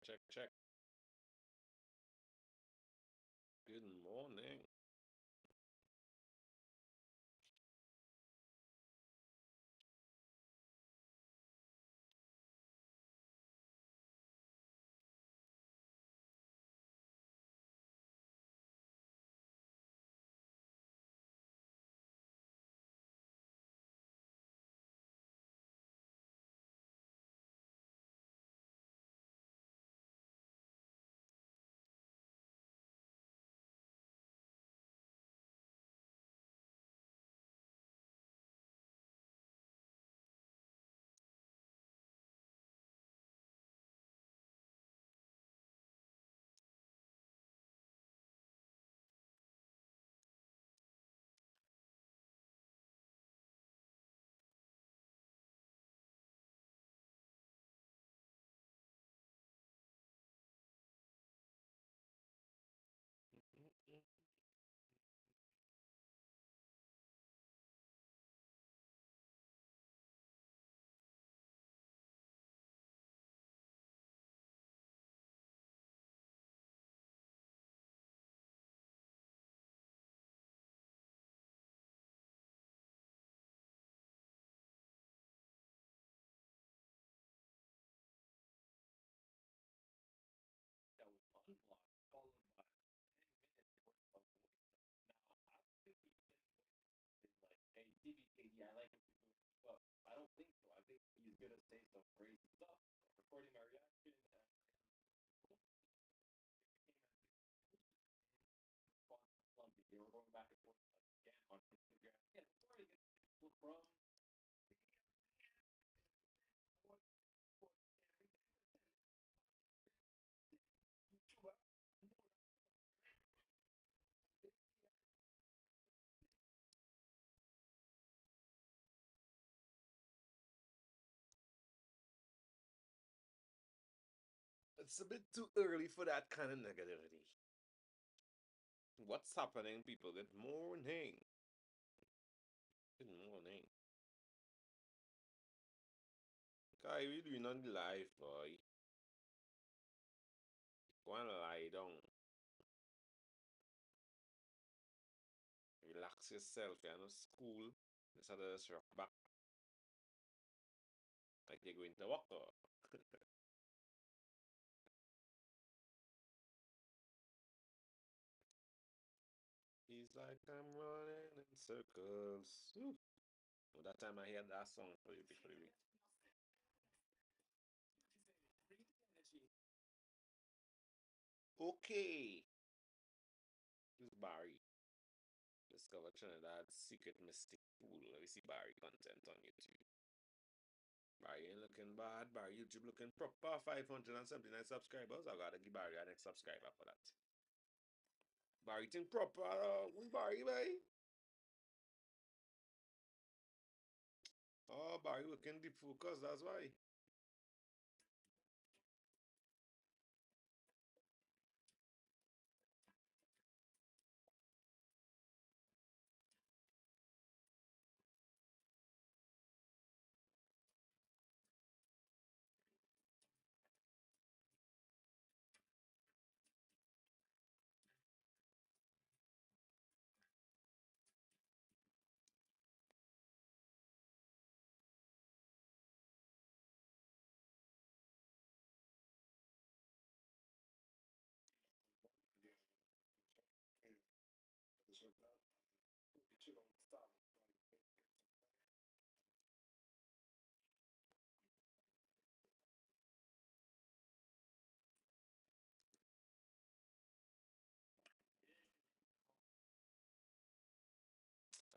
check. Good morning. It's a bit too early for that kind of negativity. What's happening, people? Good morning. Good morning. Guy, we doing on the live, boy? Go and lie down. Relax yourself. You're not school. Let's have a rock back like you're going to work. Or... He's like I'm running in circles. Ooh. Well, that time I heard that song for you before you. Okay. This is Barry. Discover Trinidad's secret mystic pool. Let me see Barry content on YouTube. Barry ain't looking bad. Barry YouTube looking proper. 579 subscribers. I gotta give Barry a next subscriber for that. Barry think proper. We Barry, boy. Oh, Barry looking deep focus. That's why.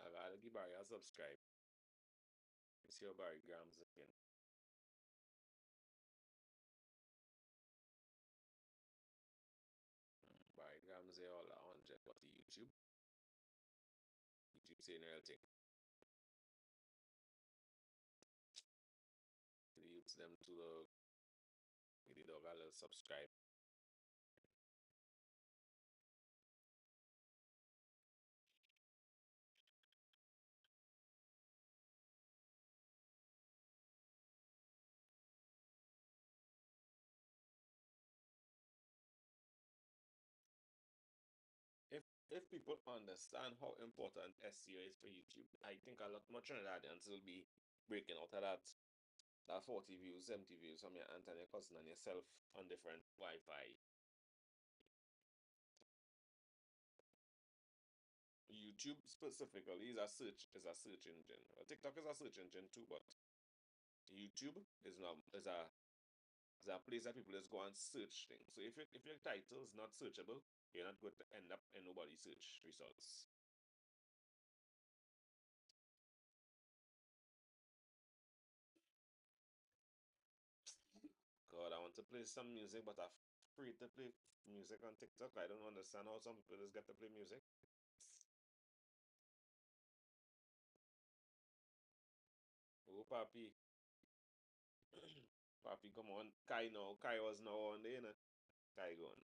I gotta give Barry a subscribe. See how Barry Grams again. Barry Grams say all 100 for the YouTube. YouTube saying real thing. The youths them to give the dog a little subscribe. if people understand how important SEO is for YouTube, I think a lot more Trinidadians will be breaking out of that 40 views, 70 views from your aunt and your cousin and yourself on different Wi-Fi. YouTube specifically is a search engine. Well, TikTok is a search engine too, but YouTube is a place that people just go and search things. So if your title is not searchable, you're not going to end up in nobody's search results. God, I want to play some music, but I'm free to play music on TikTok. I don't understand how some people just get to play music. Oh, Papi. Papi, come on. Kai now. Kai was now on there, you know. Kai gone.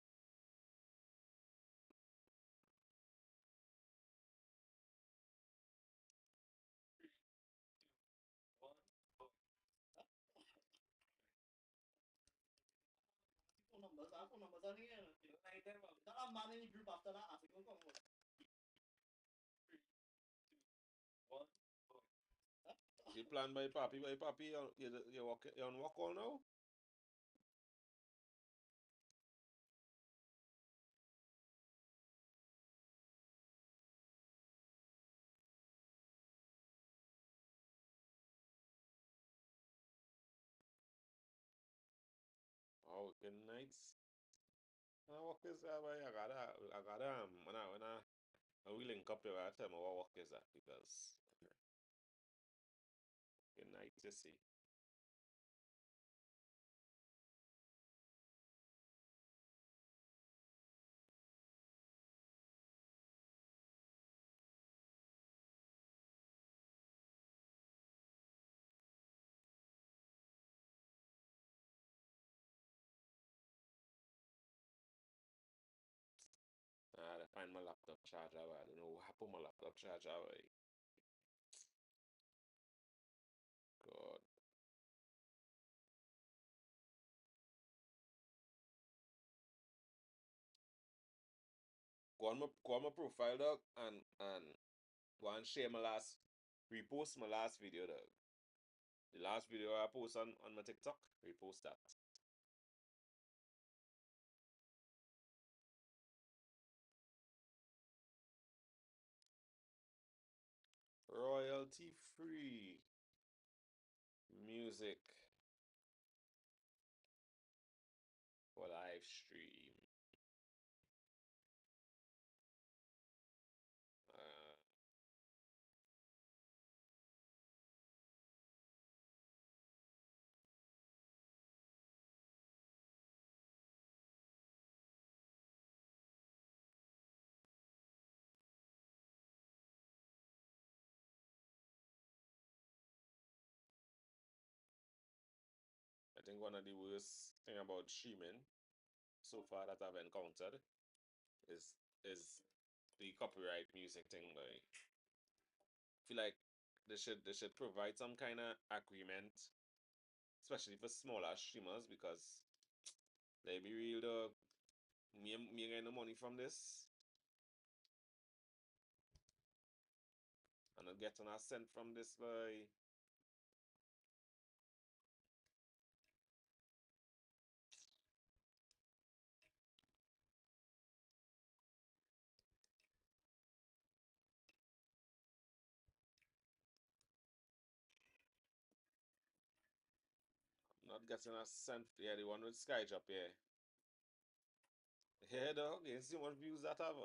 You plan by Papi. By Papi, you on walk all now? Oh, good nights. I walk is that way. I gotta, when we link up here, I tell me what walk is that because good night, you see. I had to find my laptop charger. I don't know what happened to my laptop charger. God. Go on my profile, dog, and go and share repost my last video, dog. The last video I post on my TikTok, repost that. Royalty free music for live stream. Uh, I think one of the worst thing about streaming so far that I've encountered is is the copyright music thing. Like, I feel like they should provide some kind of agreement, especially for smaller streamers, because they be real though. Me getting the money from this, and not getting a cent from this boy. Not getting a cent. Yeah, the one with Sky Drop, yeah. Yeah, dog. You see what views that have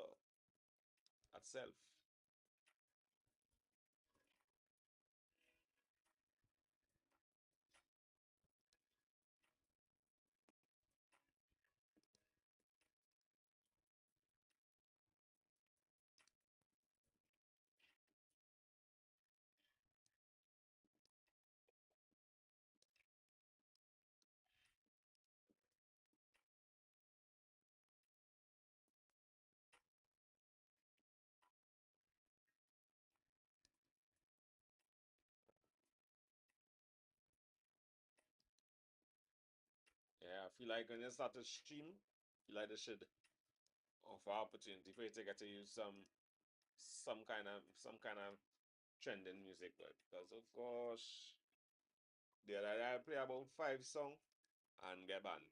at self. Yeah, I feel like when you start to stream, I feel like they should. offer opportunity for you to get to use some kind of trending music, but because of course the other day I play about 5 songs and get banned.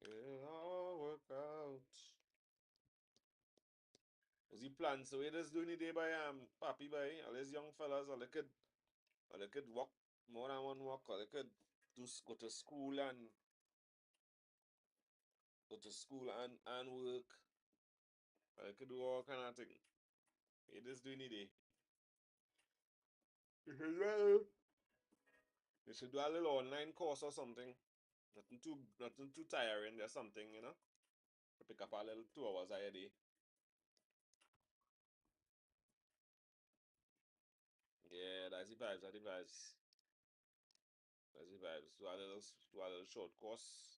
It'll all work out. Was he planned so he just doing it day by papi by all these young fellas or they could walk more than one walk or they could go to school and work or they could do all kind of thing. He just doing it day. You should do a little online course or something. Nothing too tiring or something, pick up a little 2 hours a day. Yeah, that's the vibes, that's the vibes. That's the vibes. Do a little short course.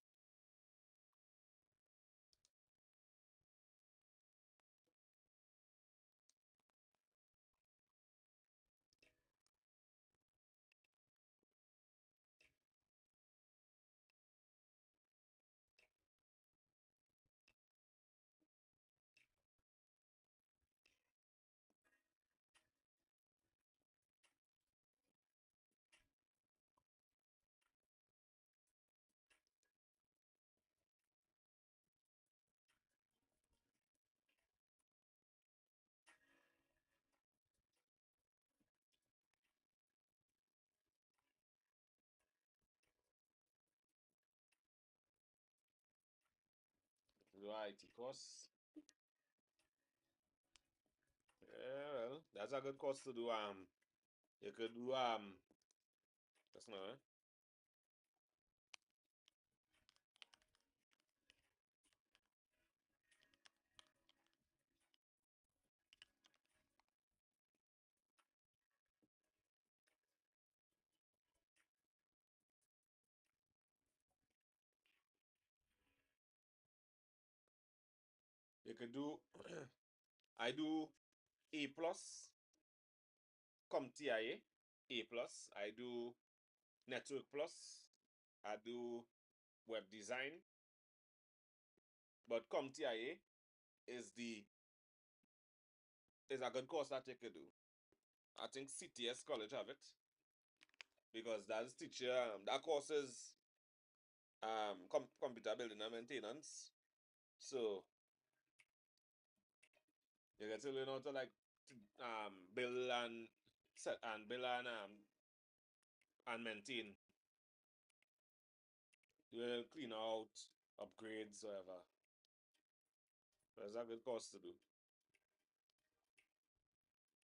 Do a IT course. Yeah, well, that's a good course to do. You could do just now, eh? You could do. I do A plus, CompTIA, A plus. I do Network plus. I do web design, but CompTIA is the is a good course that you could do. I think CTS College have it because that's teacher. That course is computer building and maintenance. So you get to learn how to like build and set and build and maintain. You will clean out, upgrades, whatever. That's a good course to do.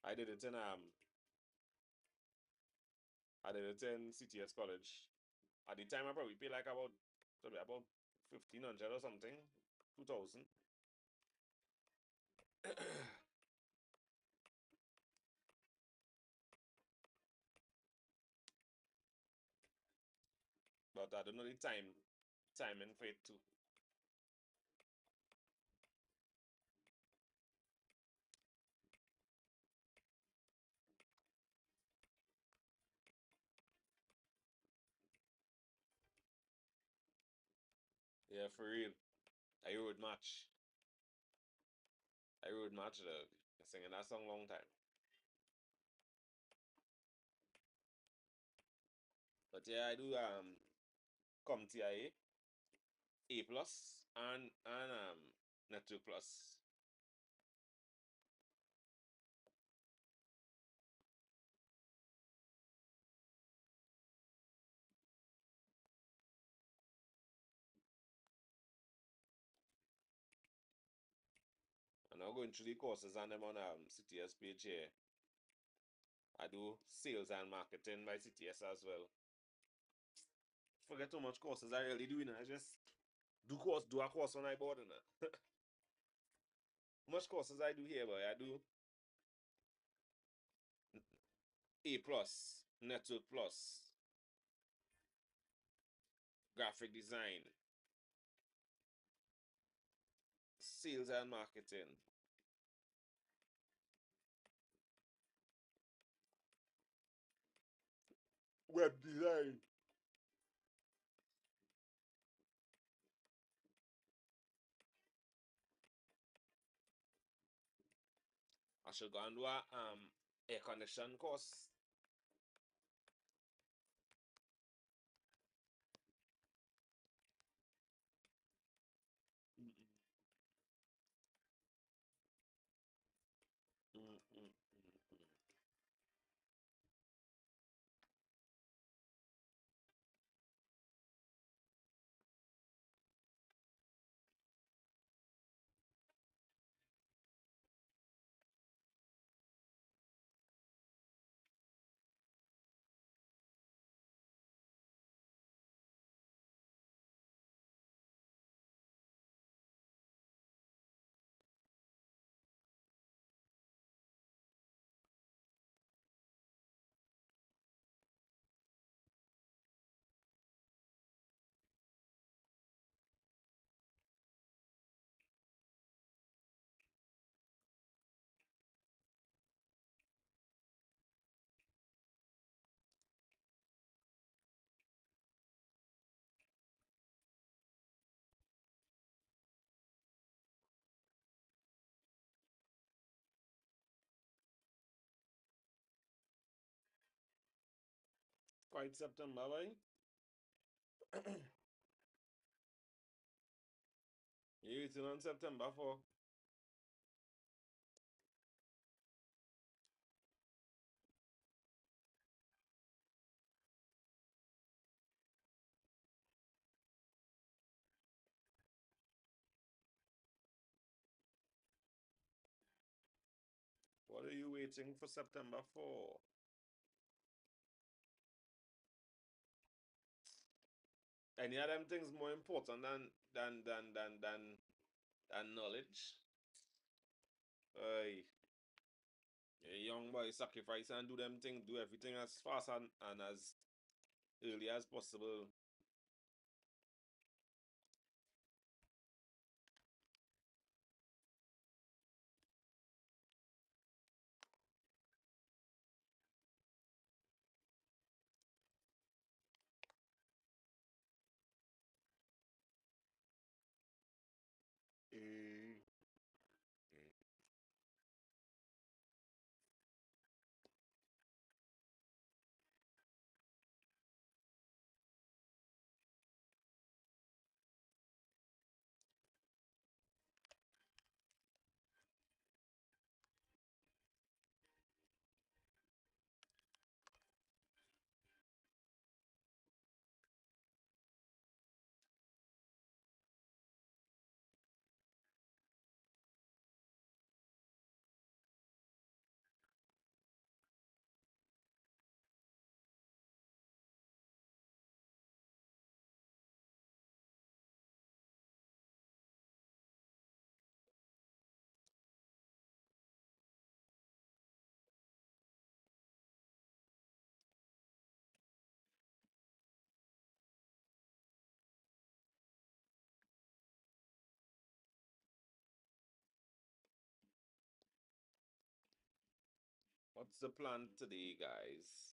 I did it in CTS College. At the time I probably paid like about 1,500 or something, 2,000. But I don't know the timing for it too. Yeah, for real. I road match. I road match the singing that song long time. But yeah, I do CompTIA, A plus and Network plus. And I'm going through the courses and them on CTS page here. I do sales and marketing by CTS as well. Forget how much courses I really do, I just do a course when I board, How much courses I do here, boy? I do A plus, Network plus, graphic design, sales and marketing. Web design. I should go and do a air condition course. Mm, mm, mm, mm, mm. Quite September, boy. You waiting on September for? What are you waiting for September for? Any of them things more important than knowledge? Hey, a young boy sacrifice and do them things, do everything as fast and as early as possible. Eh, eh. What's the plan today, guys?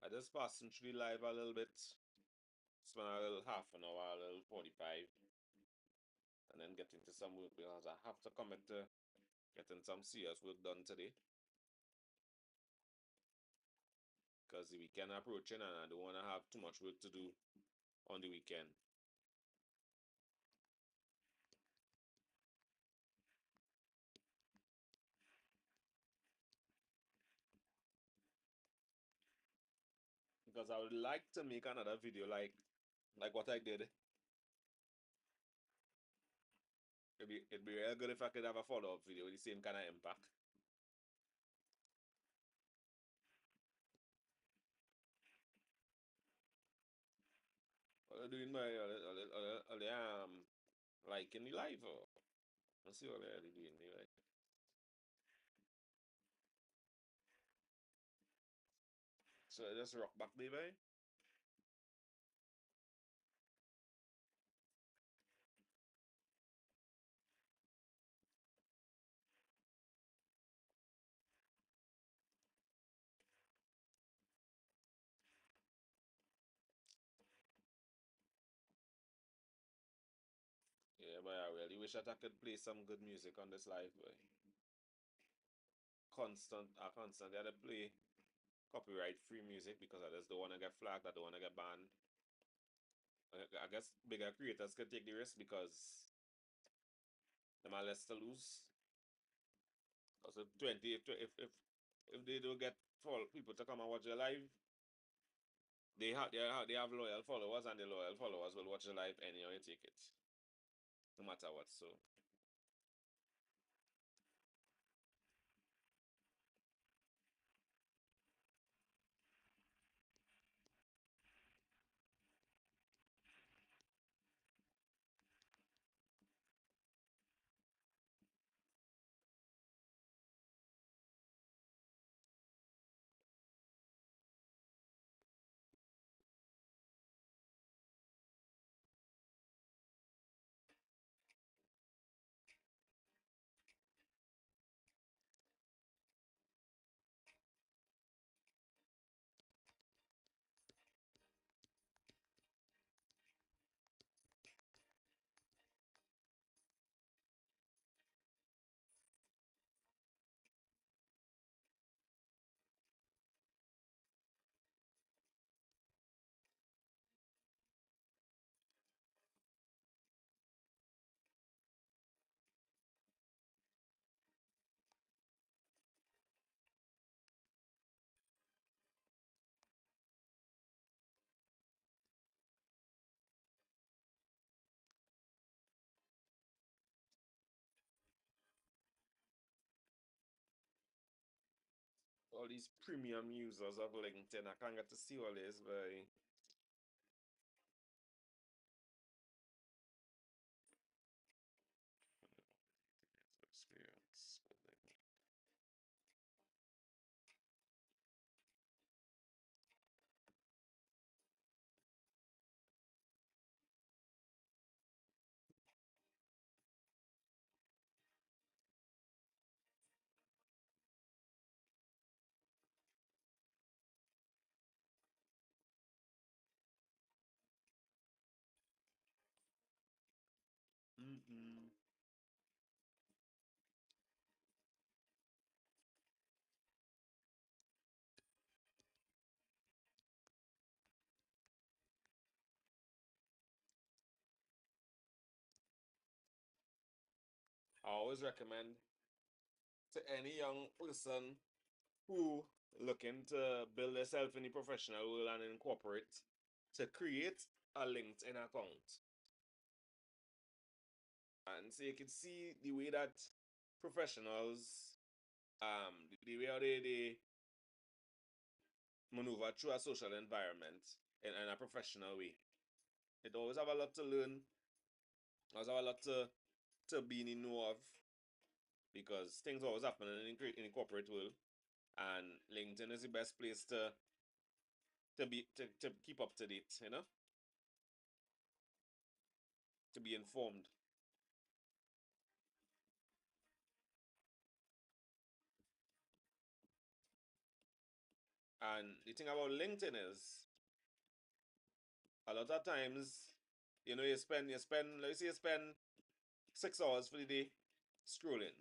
I just passing through the live a little bit. Spend a little half an hour, a little 45, and then get into some work because I have to commit to getting some serious work done today. Because the weekend approaching and I don't want to have too much work to do on the weekend. Because I would like to make another video like what I did. It'd be real good if I could have a follow-up video with the same kind of impact. What are you doing, by liking the live or let's see what they're doing. Like. So just rock back, baby. But I really wish that I could play some good music on this live, boy. Constantly I had to play copyright free music because I just don't want to get flagged, I don't want to get banned. I guess bigger creators could take the risk because them are less to lose. Because if 20, if they don't get people to come and watch the live, they have loyal followers, and the loyal followers will watch the live anyhow you take it, no matter what. So all these premium users of LinkedIn, I can't get to see all this, but experience. Mm-mm. I always recommend to any young person who looking to build themselves in the professional world and in corporate to create a LinkedIn account. And so you can see the way that professionals, the way how they maneuver through a social environment in a professional way. It always have a lot to learn, always have a lot to be in the know of because things always happen in the corporate world. And LinkedIn is the best place to keep up to date, to be informed. And the thing about LinkedIn is a lot of times, you spend let's say you spend 6 hours for the day scrolling.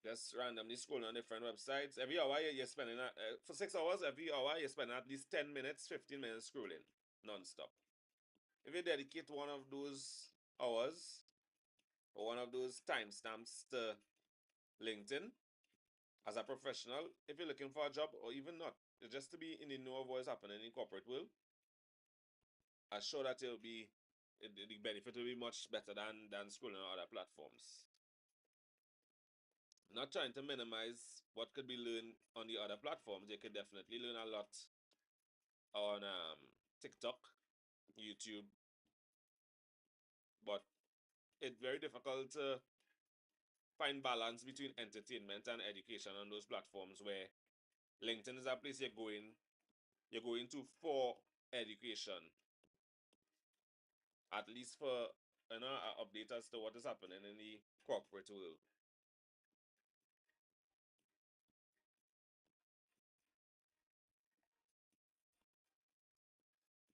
Just randomly scrolling on different websites. Every hour you're spending for 6 hours, every hour you're spending at least 10 minutes, 15 minutes scrolling non-stop. If you dedicate one of those hours or one of those timestamps to LinkedIn as a professional, if you're looking for a job or even not, just to be in the know of what's happening in the corporate world, I'm sure that the benefit will be much better than scrolling on other platforms. Not trying to minimize what could be learned on the other platforms. You could definitely learn a lot on TikTok, YouTube, but it's very difficult to find balance between entertainment and education on those platforms where LinkedIn is a place you're going to for education, at least for a update as to what is happening in the corporate world.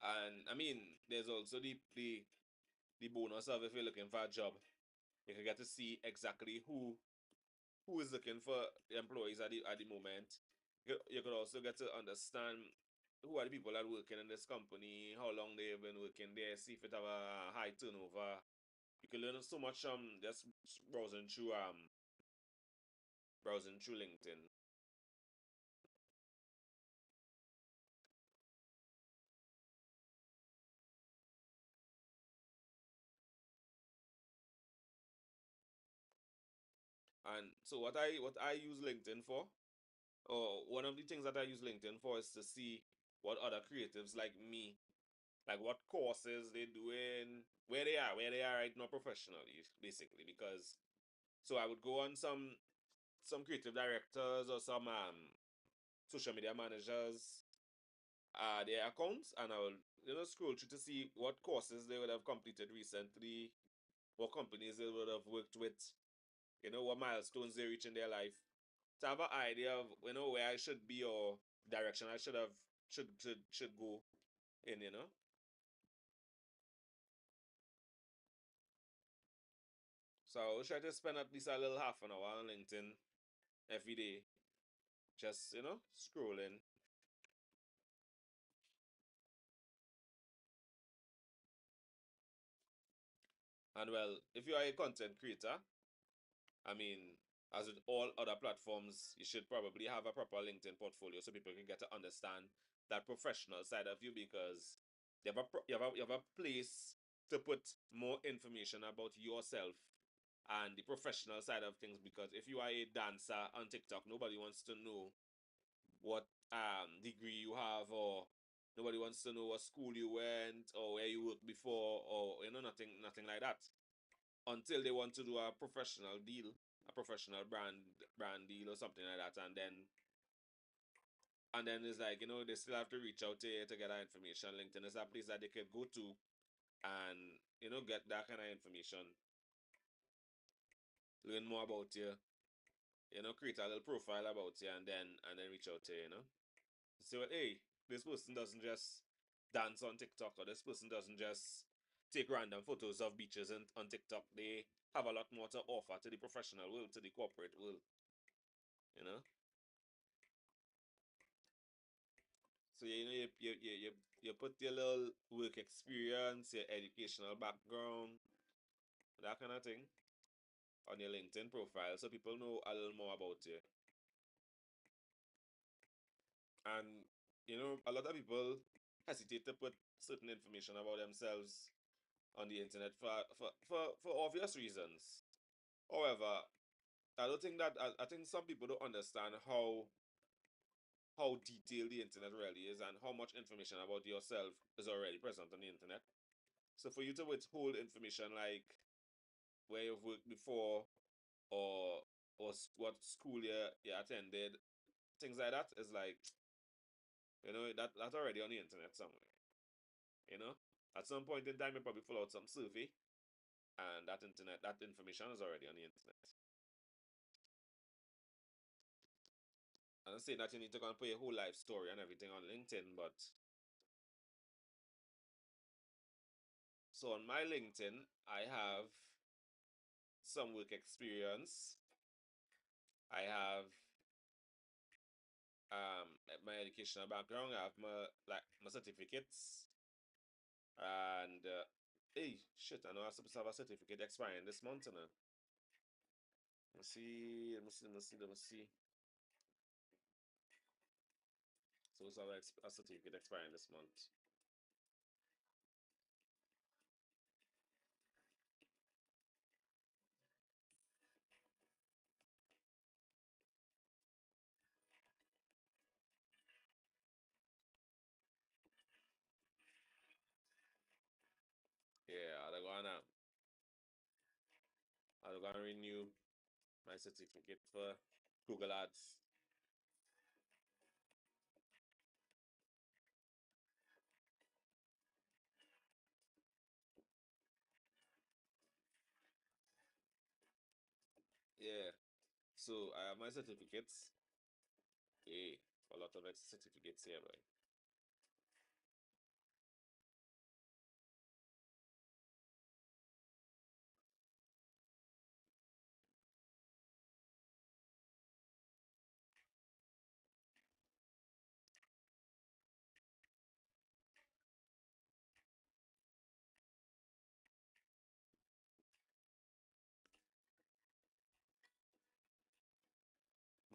And I mean, there's also the the bonus of if you're looking for a job. You can get to see exactly who is looking for employees at the moment. You could also get to understand who are the people that are working in this company, how long they've been working there, see if it have a high turnover. You can learn so much just browsing through LinkedIn. And so what I use LinkedIn for, or one of the things that I use LinkedIn for is to see what other creatives like me, like what courses they're doing, where they are right now professionally, basically. Because so I would go on some creative directors or some social media managers their accounts, and I will scroll through to see what courses they would have completed recently, what companies they would have worked with, what milestones they reach in their life, to have an idea of where I should be or direction I should go in. So I will try to spend at least a little half an hour on LinkedIn every day, just scrolling. And well, if you are a content creator, I mean, as with all other platforms, you should probably have a proper LinkedIn portfolio so people can get to understand that professional side of you, because you have a place to put more information about yourself and the professional side of things. Because if you are a dancer on TikTok, nobody wants to know what degree you have, or nobody wants to know what school you went or where you worked before, or nothing like that, until they want to do a professional deal, a professional brand deal or something like that. And then it's like, they still have to reach out to you to get that information. LinkedIn is a place that they could go to and get that kind of information, learn more about you, create a little profile about you, and then reach out to you. Say, well, hey, this person doesn't just dance on TikTok, or this person doesn't just take random photos of beaches on TikTok. They have a lot more to offer to the professional world, to the corporate world, you know. So you put your little work experience, your educational background, that kind of thing on your LinkedIn profile, so people know a little more about you. And a lot of people hesitate to put certain information about themselves on the internet for obvious reasons. However, I don't think that I think some people don't understand how detailed the internet really is, and how much information about yourself is already present on the internet. So for you to withhold information like where you've worked before, or what school you attended, things like that, is like, that's already on the internet somewhere. You know, at some point in time, you probably fill out some survey, and that information is already on the internet. I'm not saying that you need to go and put your whole life story and everything on LinkedIn, but so on my LinkedIn, I have some work experience. I have my educational background. I have my certificates, and hey, shit, I know I'm supposed to have a certificate expiring this month, you know. Let me see, let me see, let me see, let me see. So I have a certificate expiring this month. Yeah, I'll go and renew my certificate for Google Ads. Yeah, so I have my certificates. Yeah, a lot of certificates here, boy.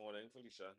Morning, Felicia.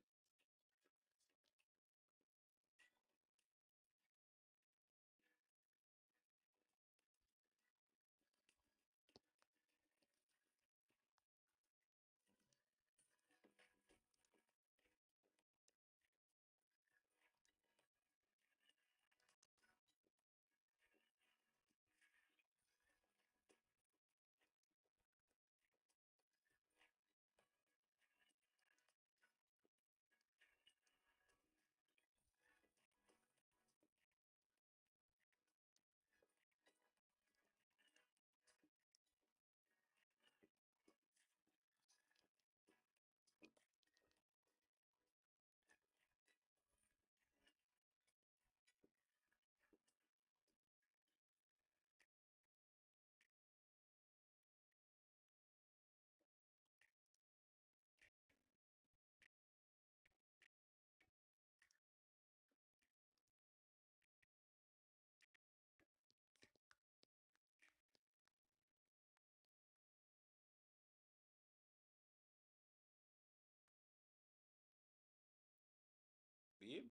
Babe,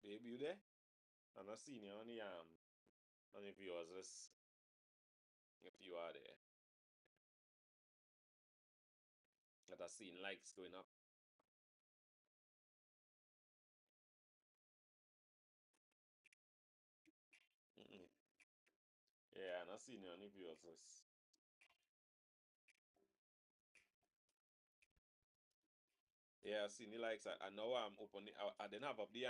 babe, you there? I'm not seeing you on the viewers list. If you are there, that I seen likes going up. Mm-mm. Yeah, I'm not seeing you on the viewers list. Yeah, I seen the likes. I know I'm open. I didn't have up the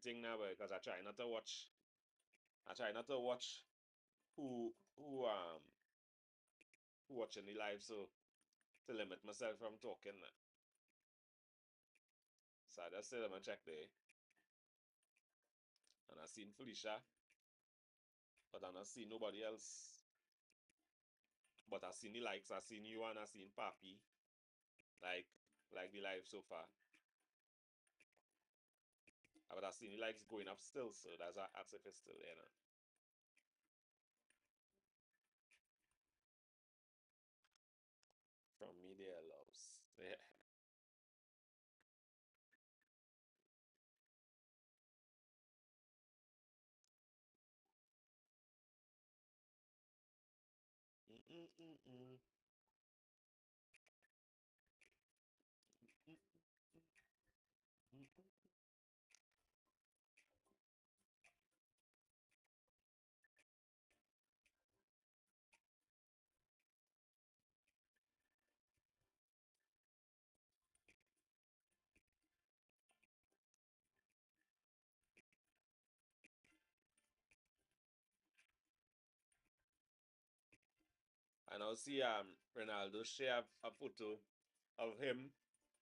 thing now because I try not to watch. I try not to watch who watching the live, so to limit myself from talking. So I just said I'm gonna check there, and I seen Felicia, but I not seen nobody else. But I seen the likes. I seen you and I seen Papi. Like like the live so far. But I seen the likes going up still, so that's why I asked if it's still there now. From media loves. Yeah. Mm-mm-mm-mm. And I'll see Ronaldo share a photo of him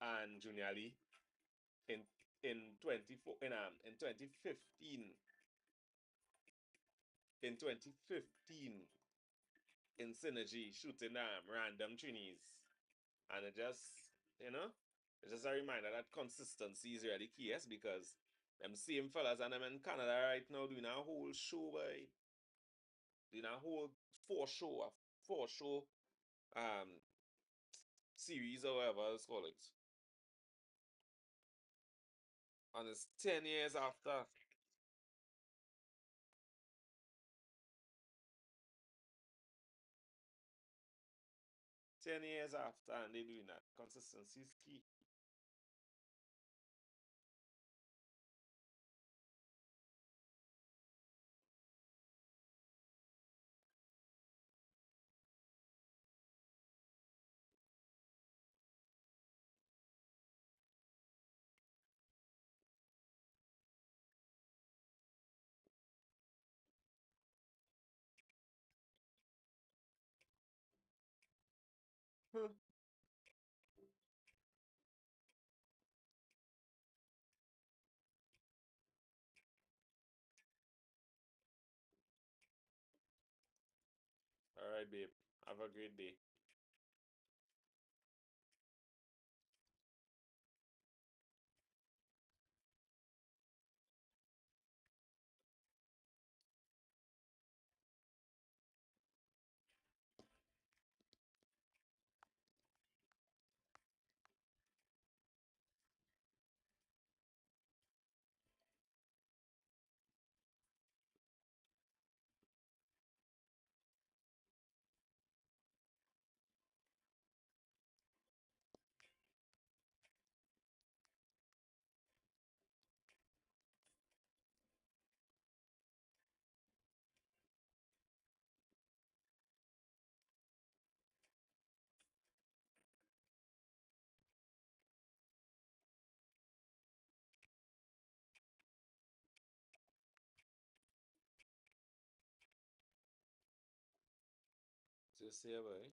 and Junior Lee in in 24 in 2015 in 2015 in Synergy shooting random trinities. And it just, you know, it's just a reminder that consistency is really key, yes, because them same fellas and them in Canada right now doing a whole show, boy. Doing a whole four show um series or whatever it's called it. And it's 10 years after. 10 years after and they doing that. Consistency is key. All right, babe. Have a great day. to say, boy.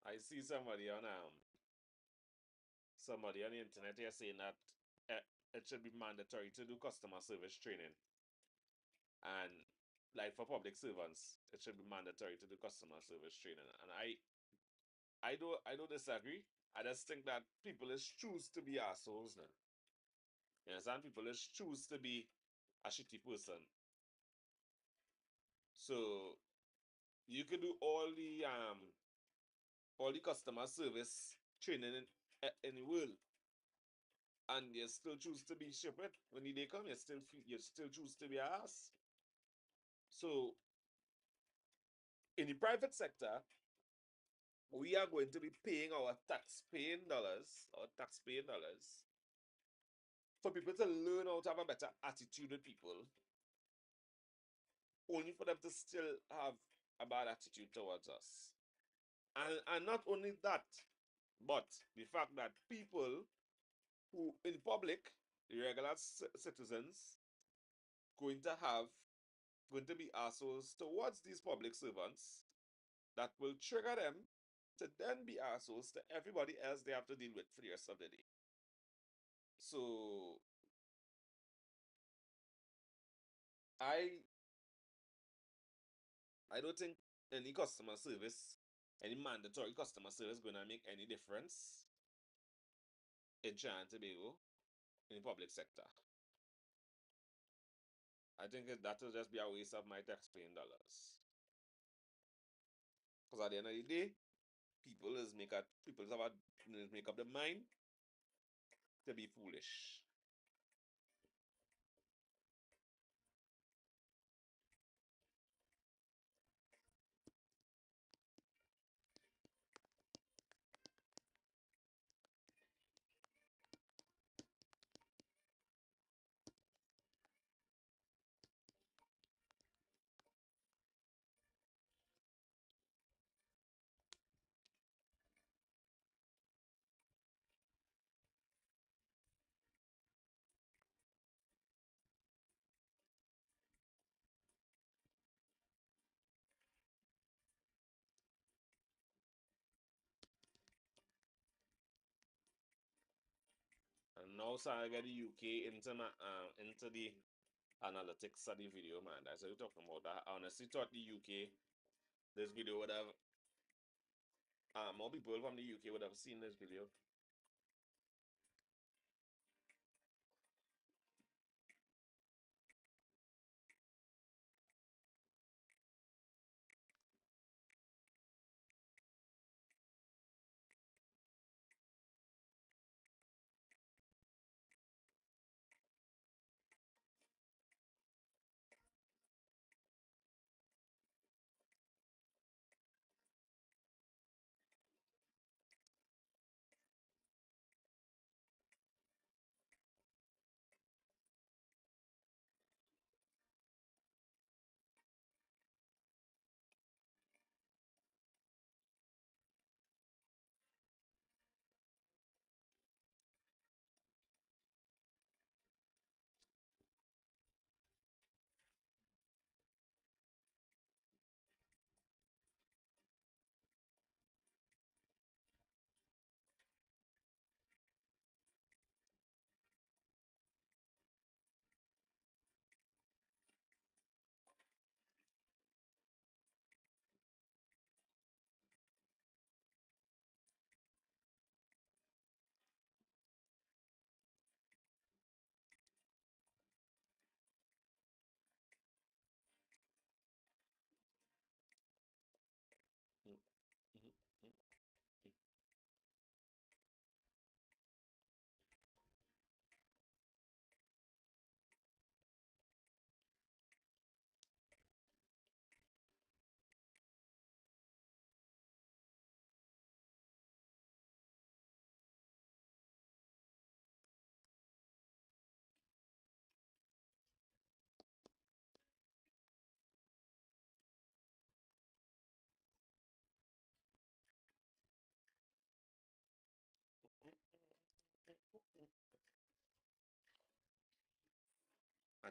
I see somebody on the internet here saying that uh, it should be mandatory to do customer service training, and like for public servants, it should be mandatory to do customer service training. And I don't disagree. I just think that people is choose to be assholes now. You understand? People is choose to be a shitty person. So you could do all the customer service training in the world, and you still choose to be stupid when the day come. You still choose to be a ass. So in the private sector, we are going to be paying our tax paying dollars for people to learn how to have a better attitude with people, only for them to still have a bad attitude towards us. And not only that, but the fact that people who in public, the regular citizens, going to have going to be assholes towards these public servants that will trigger them to then be assholes to everybody else they have to deal with for the rest of the day. So I I don't think any mandatory customer service gonna make any difference in Trinidad and Tobago in the public sector. I think that will just be a waste of my taxpaying dollars. Because at the end of the day, people make up their mind to be foolish. And now so I get the UK into the analytics of the video, man. That's what you're talking about. I honestly thought the UK this video would have more people from the UK would have seen this video.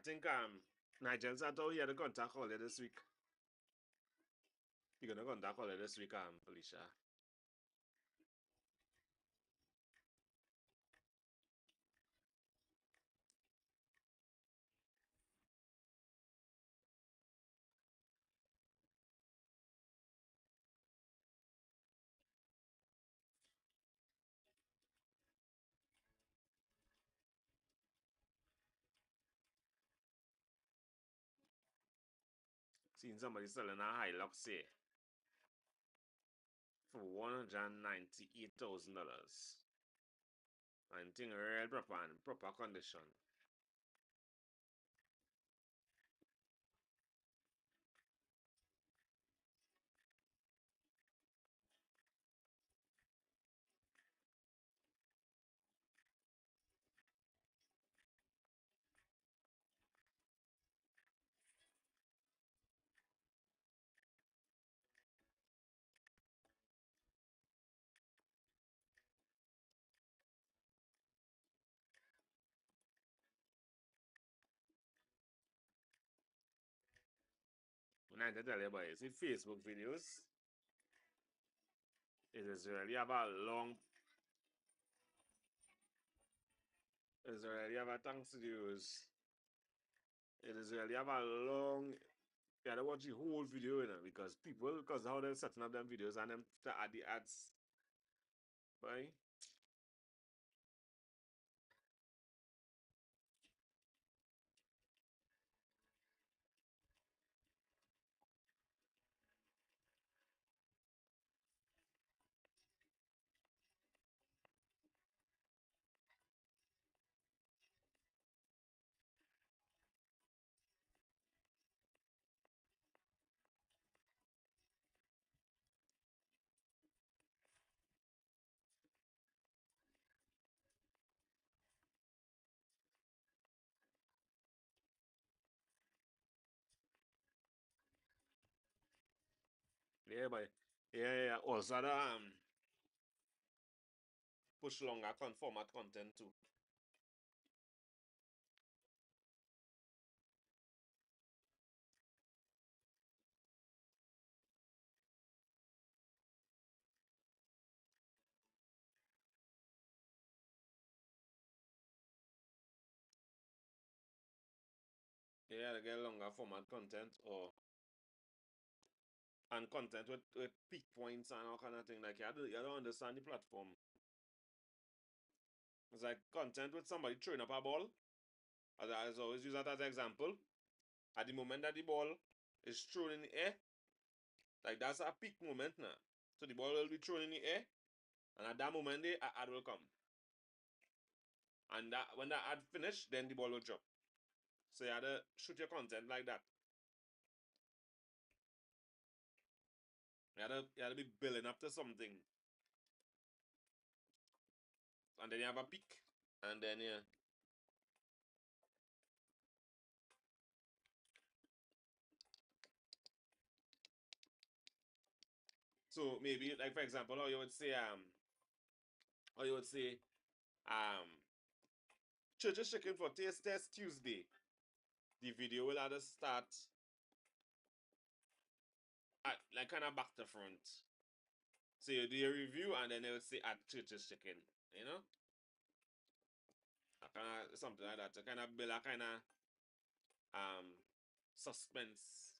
think Nigel said he had a contact earlier this week. He gonna contact earlier this week, Felicia. Seen somebody selling a Hilux here for $198,000. And thing real proper and proper condition. When I tell you about it, see Facebook videos, it is really have a long, it is really have a thanks to use. It is really have a long, you gotta watch the whole video, you know, because people, because how they're setting up them videos and them to add the ads, right? Yeah, but yeah. Also, the, push longer format content too. Yeah, to get longer format content or and content with peak points and all kind of thing. Like you don't understand the platform. It's like content with somebody throwing up a ball. As I always use that as an example. At the moment that the ball is thrown in the air, like that's a peak moment now. So the ball will be thrown in the air, and at that moment the ad will come. And that when that ad finish, then the ball will drop. So you have to shoot your content like that. You have to be building up to something. And then you have a peak. And then yeah. So maybe like for example, how you would say um Church's Chicken for Taste Test Tuesday. The video will have to start at like kind of back to front. So you do your review and then they will say at Church's Chicken, you know? Kind of something like that to kind of build a kind of um suspense.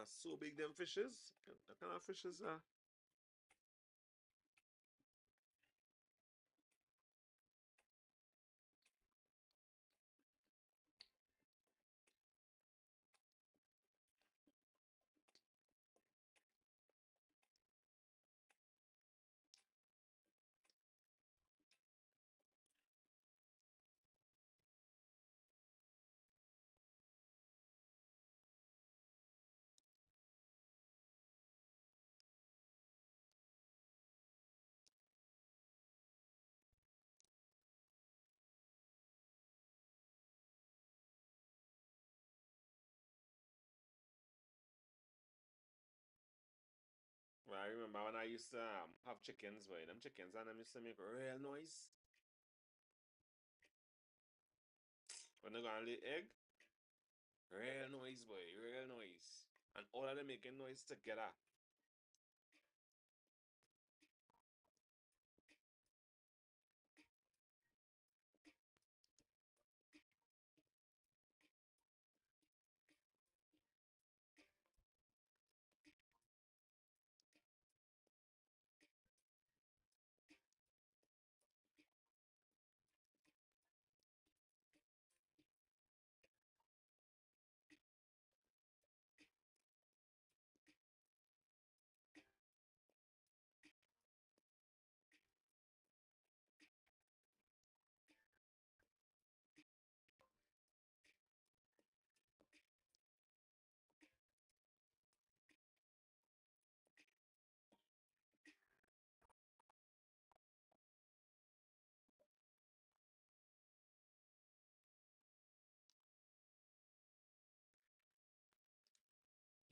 so big them fishes. What kind of fishes are? Well, I remember when I used to have chickens, boy. Them chickens and them used to make real noise. When they go and lay egg, real noise, boy. Real noise. And all of them making noise together.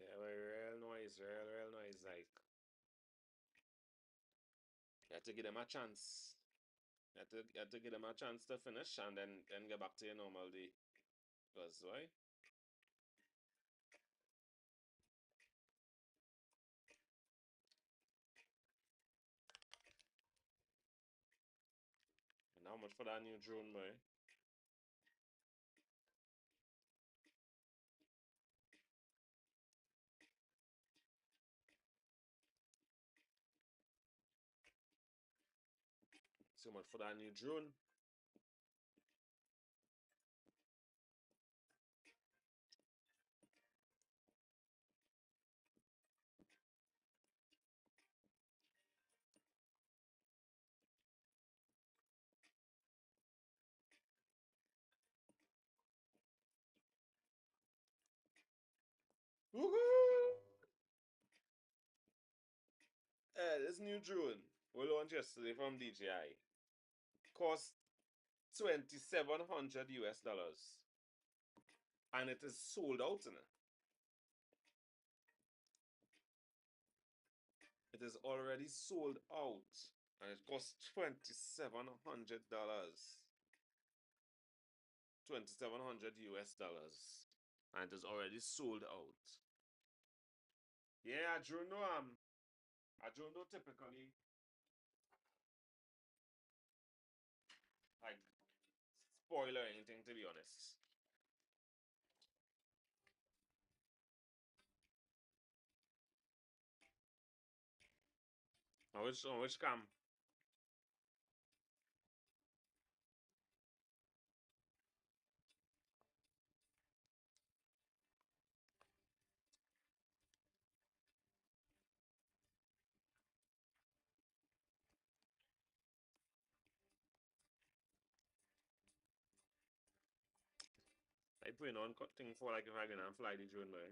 Yeah, boy, real noise, real noise. Like, you have to give them a chance. You have to give them a chance to finish and then get back to your normal day. Because why? And how much for that new drone, boy? So much for that new drone. Woohoo! This new drone we launched yesterday from DJI cost $2,700 US. And it is sold out in it. It is already sold out. And it costs $2,700. 2,700 US dollars. And it is already sold out. Yeah, I don't know typically like spoil or anything, to be honest. On which cam? I put on thing for like if I gonna fly the drone by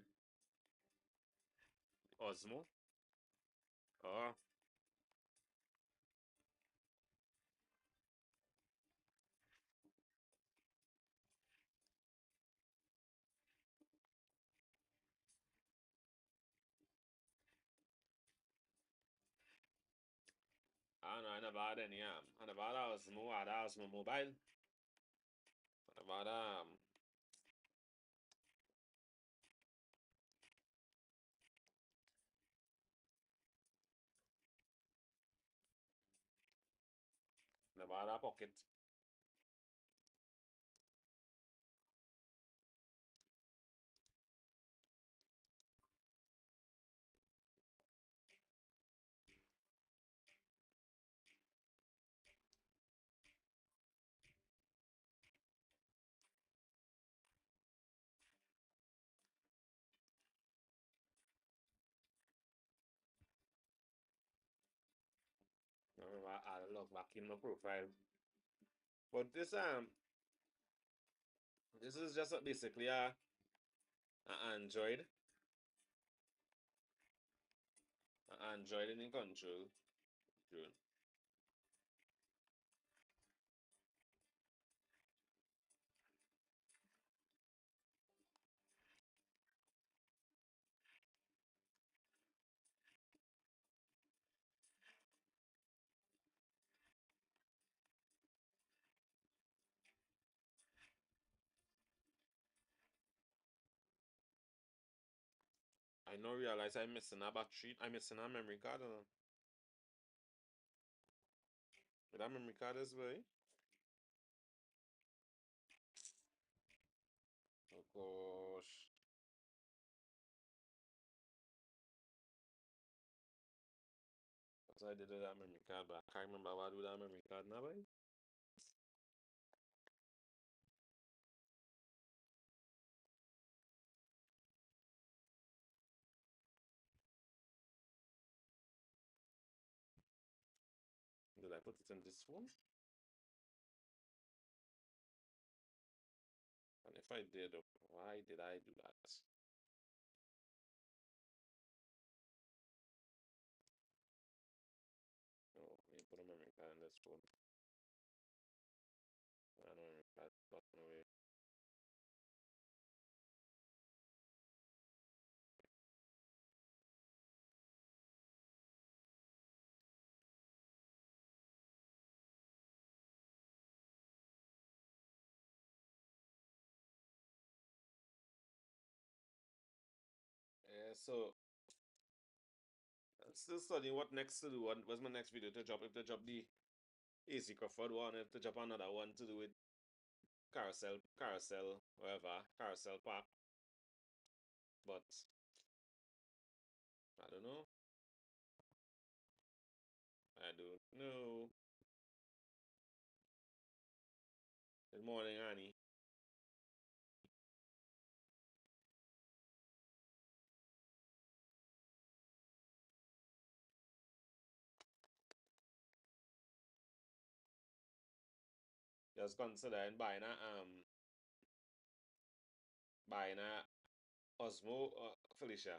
Osmo. Oh, I don't know, I never had any I never had Osmo, I had Osmo mobile. I never had never had a pocket. I log back in my profile. But this is just basically a Android in control drone. I no realize I'm missing a battery. I'm missing a memory card. But that memory card is way. Oh gosh. What I did with that memory card, but I can't remember what I do with that memory card now, boy. Did I put it in this one? And if I did, why did I do that? Oh, let me put a memory card in this phone. I don't memory card button away. So I'm still studying what next to do. What's my next video to drop? If to drop the AC Crawford one, if to drop another one to do with carousel, whatever, carousel park. But I don't know. I don't know. Good morning, Annie. Just considering buying a Osmo Felicia.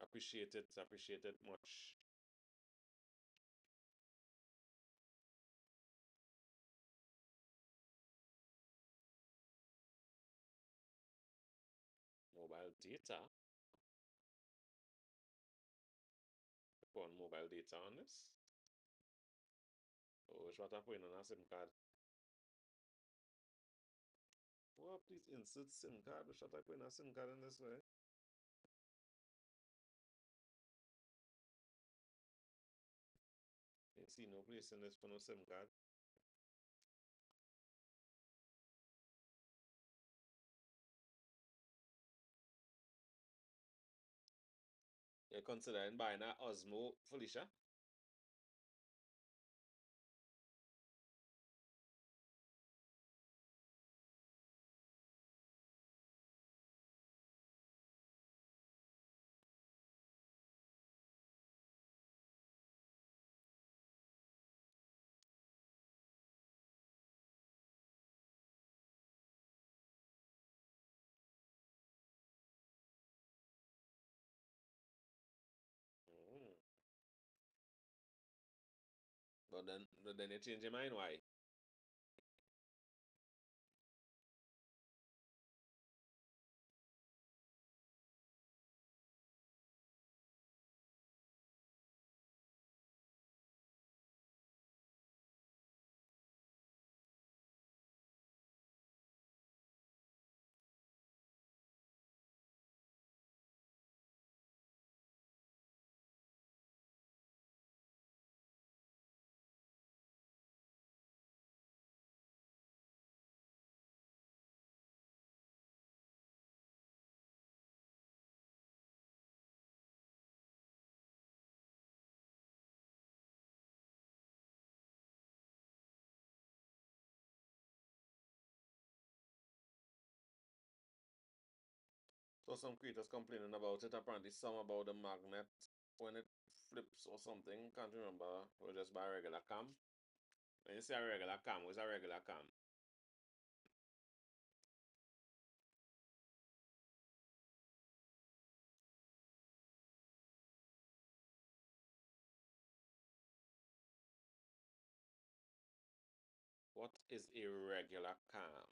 Appreciate it much. Mobile data. Put on mobile data on this. Oh, which what I put in on a SIM card. Oh, please insert SIM card. Which what I put in a SIM card in this way. You see no place in this for no SIM card. You're considering buying a Osmo Felicia? Mm. But then you change your mind. Why? So some creators complaining about it. Apparently, some about the magnet when it flips or something. Can't remember. Or just by regular cam. When you say a regular cam, what's a regular cam? What is a regular cam?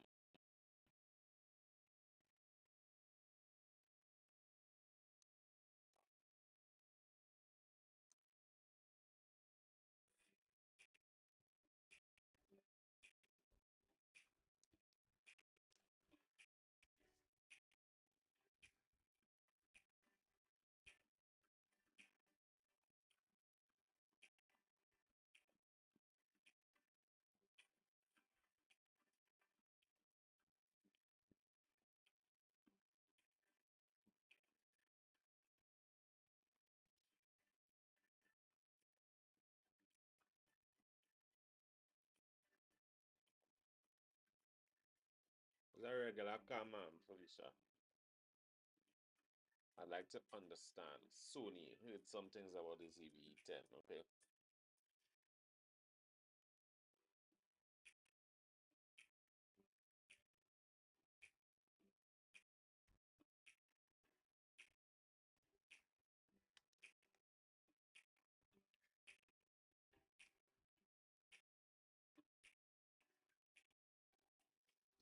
What's a regular cam, Felicia? I'd like to understand. Sony heard some things about the ZV-10, okay?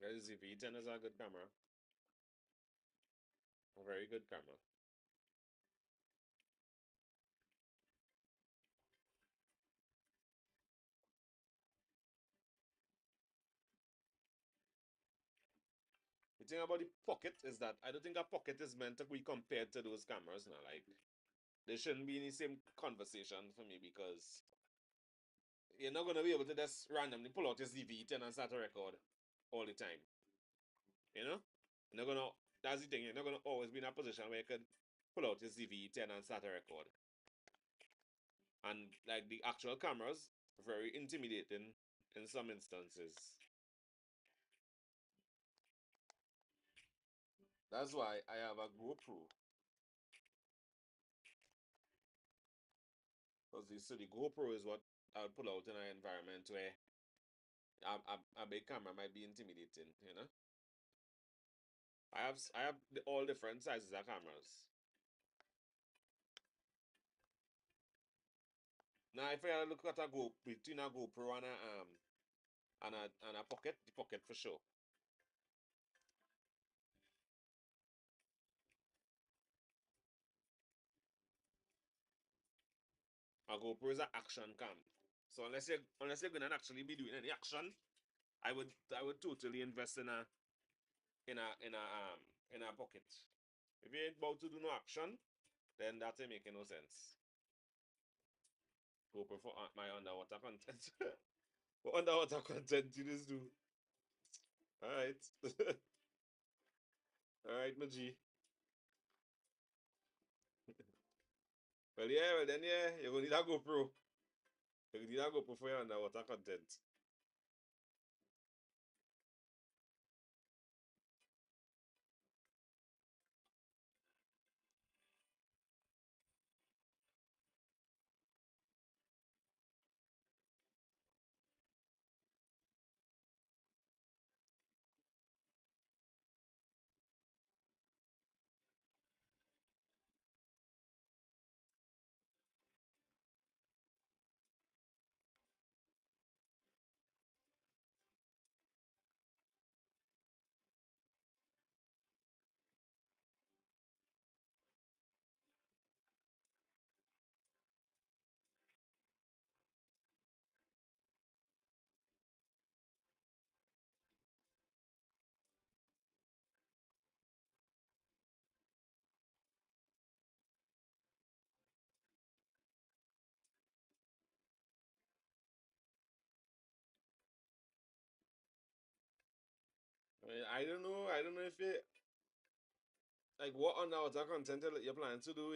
The ZV-10 is a good camera. A very good camera. The thing about the pocket is that I don't think a pocket is meant to be compared to those cameras now. Like, they shouldn't be in the same conversation for me because you're not gonna be able to just randomly pull out your ZV-10 and start a record all the time. You know? You're not gonna that's the thing, you're not gonna always be in a position where you could pull out your ZV-10 and start a record. And like the actual cameras, very intimidating in some instances. That's why I have a GoPro. Because the GoPro is what I would pull out in an environment where a big camera might be intimidating, you know? I have all different sizes of cameras. Now if I look at a Go between a GoPro and a pocket, the pocket for sure. A GoPro is an action cam. So unless you're gonna actually be doing any action, I would totally invest in a pocket. If you ain't about to do no action, then that ain't making no sense. GoPro for my underwater content. What underwater content you just do? Alright. Alright, my G. Well yeah, well then yeah, you're gonna need a GoPro. You're gonna need a GoPro for your underwater content. I don't know if it like what underwater content you're planning to do.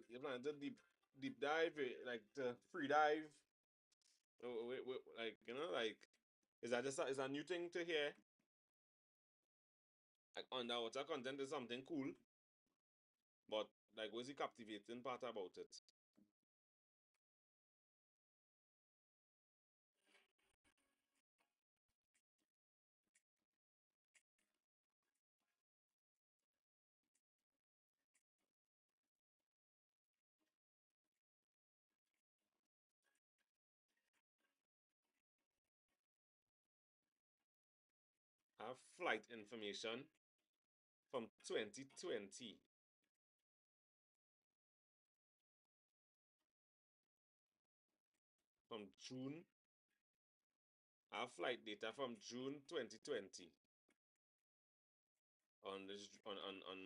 You're planning to deep dive, like to free dive. Like like is that just is a new thing to hear? Like underwater content is something cool, but like what's the captivating part about it? I have flight information from 2020, from June. I have flight data from June 2020 on this on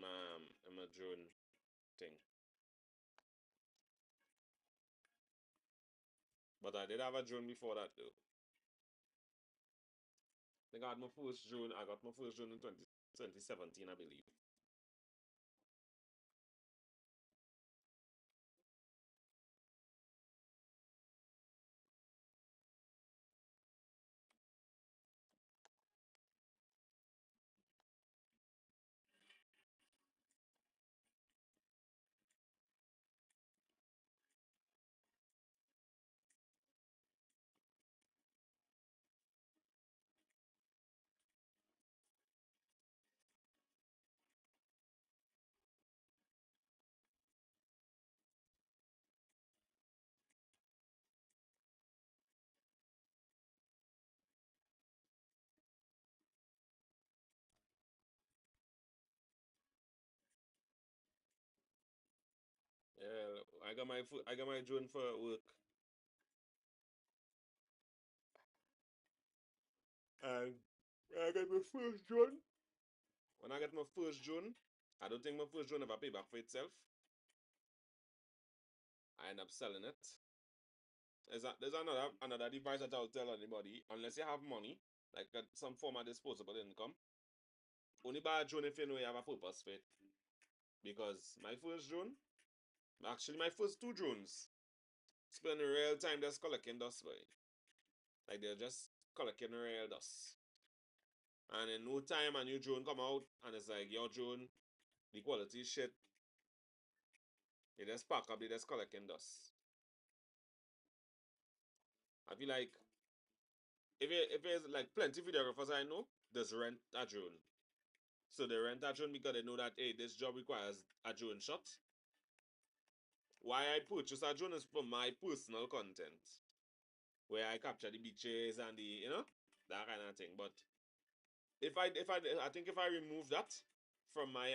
my drone thing. But I did have a drone before that though. I got my first drone. I got my first drone in 2017, I believe. Yeah, I got my drone for work. And when I got my first drone, when I got my first drone, I don't think my first drone ever pay back for itself. I end up selling it. There's another device that I'll tell anybody, unless you have money, like some form of disposable income, only buy a drone if you know you have a purpose for it. Because my first drone, actually my first two drones, spend real time just collecting dust, boy. Like they're just collecting real dust. And in no time a new drone come out and it's like your drone, the quality is shit. They just pack up, they just collecting dust. I feel like if there's like plenty videographers I know, just rent a drone. So they rent a drone because they know that hey, this job requires a drone shot. Why I purchase a drone is for my personal content. Where I capture the beaches and the that kind of thing. But I think if I remove that from my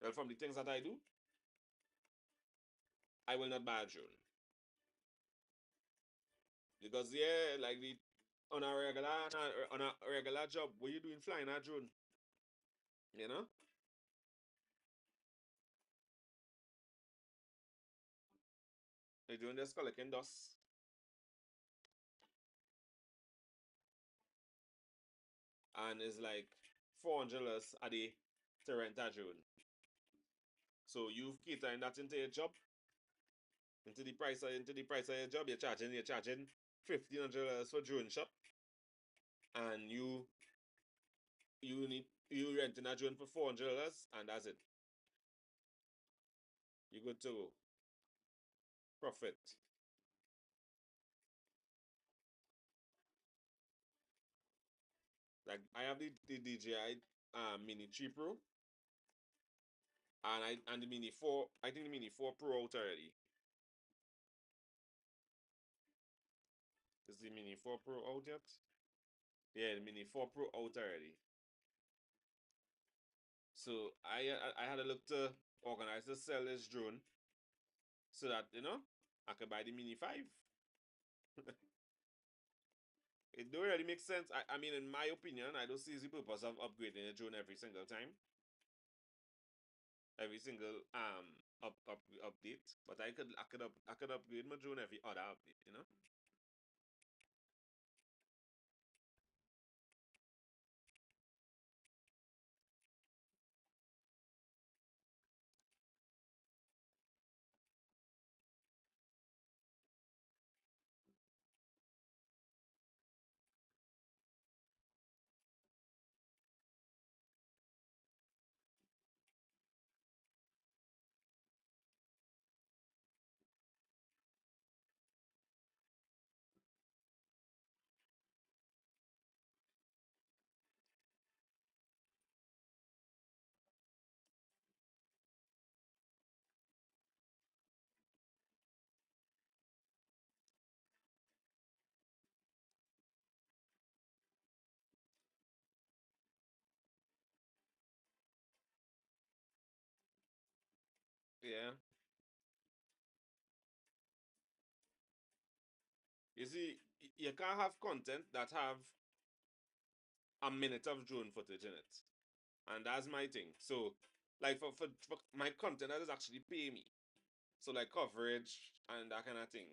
well, from the things that I do, I will not buy a drone. Because yeah, like the on a regular job, what you doing flying a drone? You know? You're doing this collecting dust. And it's like $400 a day to rent a drone. So you've catering that into your job, into the price of your job, you're charging $1,500 for drone shot, and you renting a drone for $400 and that's it. You good to go. Profit. Like I have the DJI Mini 3 Pro and the Mini 4. I think the Mini 4 Pro out already. Is the Mini 4 Pro out yet? Yeah, the Mini 4 Pro out already. So I had to look to organize to sell this drone so that I could buy the Mini 5. It don't really make sense. I mean, in my opinion, I don't see the purpose of upgrading a drone every single time, every single update. But I could upgrade my drone every other update. Yeah. You see, you can't have content that have a minute of drone footage in it. And that's my thing. So, like for my content that is actually pay me. So like coverage and that kind of thing.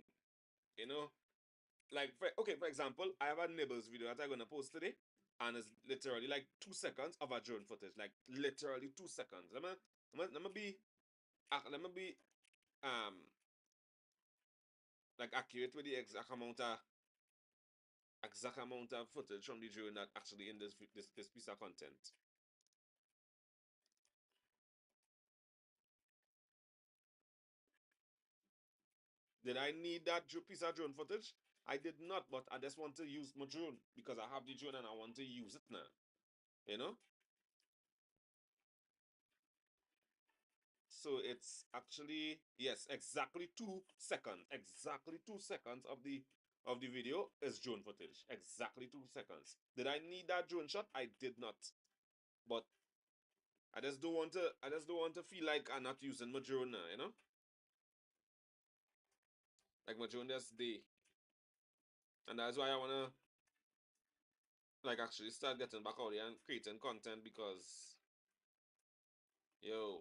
You know? Like okay, for example, I have a nibbles video that I'm gonna post today. And it's literally like 2 seconds of a drone footage. Like literally 2 seconds. Let me be um like accurate with the exact amount of footage from the drone that actually in this piece of content. Did I need that piece of drone footage? I did not, but I just want to use my drone because I have the drone and I want to use it now. You know? So it's actually yes, exactly 2 seconds. Exactly 2 seconds of the video is drone footage. Exactly 2 seconds. Did I need that drone shot? I did not. But I just don't want to feel like I'm not using my drone now, you know? Like my drone just day. And that's why I wanna like actually start getting back out there and creating content because yo,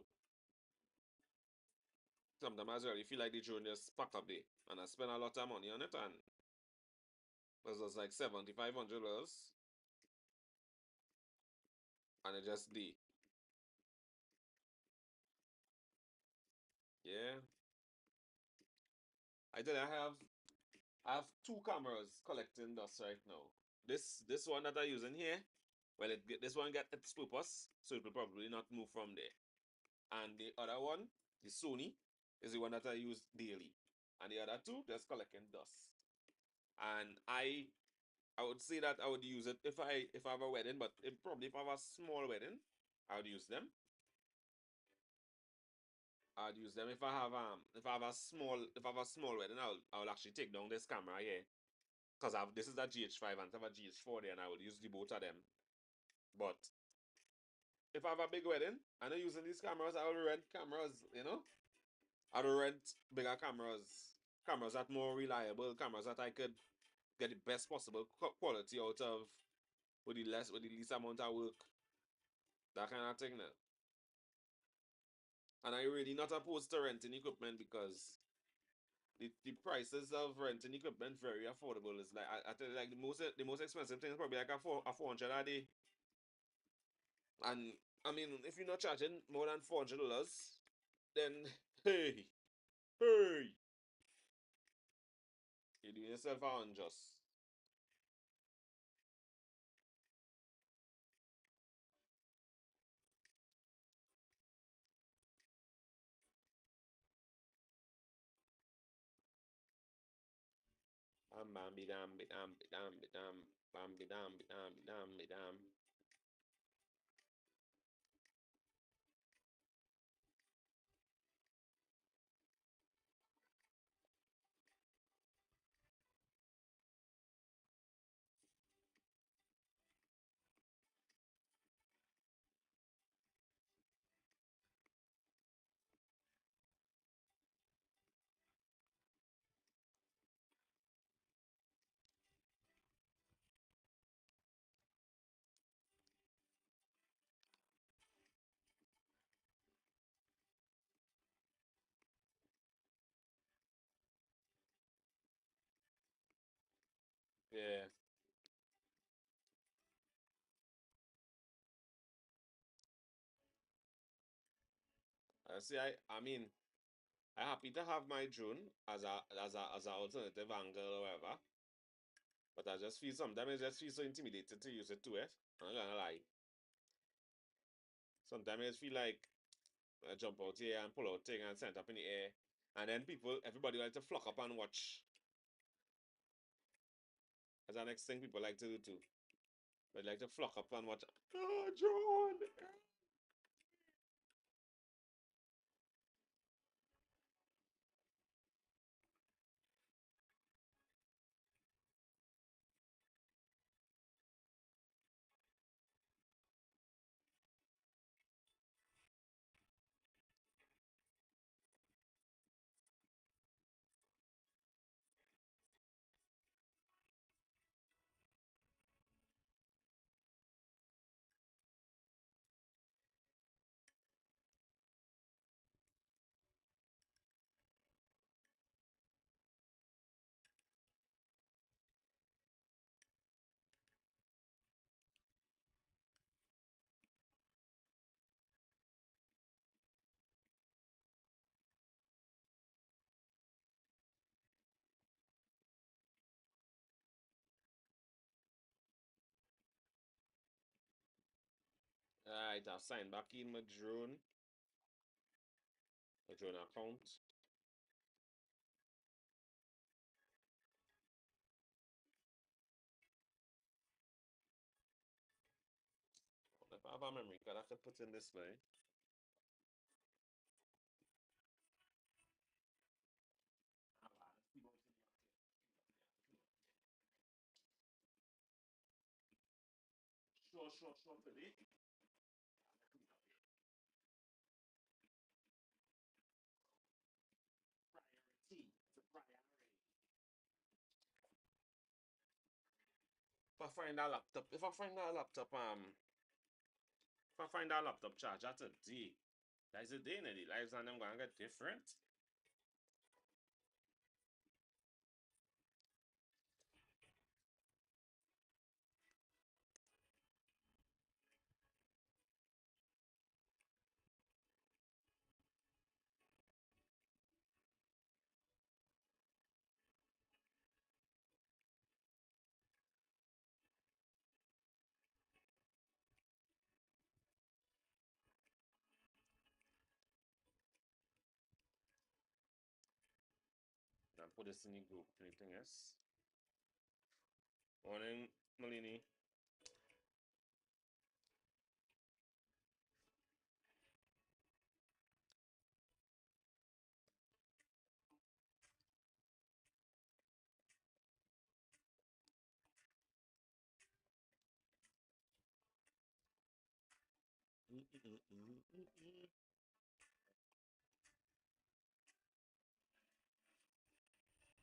sometimes I really feel like the drone just pack up there. And I spend a lot of money on it and it was like $7,500 and it just day. Yeah. I have two cameras collecting dust right now. This one that I'm using here, well this one got its purpose, so it will probably not move from there. And the other one, the Sony, is the one that I use daily. And the other two just collecting dust. And I would say that I would use it if I have a wedding, but probably if I have a small wedding, I would use them. I'd use them if I have a small wedding, I'll actually take down this camera here. Because this is a GH5 and I have a GH4 there and I will use the both of them. But if I have a big wedding and I'm using these cameras, I will rent cameras, you know? I will rent bigger cameras. Cameras that more reliable, cameras that I could get the best possible quality out of with the least amount of work. That kind of thing now. And I really not opposed to renting equipment because the prices of renting equipment very affordable. It's like I tell you, like the most expensive thing is probably like a 400 a day. And I mean, if you're not charging more than $400, then hey, hey, you're doing yourself unjust. Bam bam be dam be dam be dam be dam bam be dam be dam be dam be dam. Yeah, I see. I mean, I'm happy to have my drone as a alternative angle or whatever. But I just feel sometimes I just feel so intimidated to use it to it. I'm not gonna lie. Sometimes I just feel like I jump out here and pull out thing and send it up in the air. And then everybody like to flock up and watch. That's the next thing people like to do too. They like to flock up and watch. Oh, John! Alright, I've signed back in my drone account. If I have a memory card, I could put in this way. Sure, today. Priority. It's a priority. If I find that laptop charger today, that's the day, the lives on them gonna get different. And put this in the group. Anything else? Morning, Malini.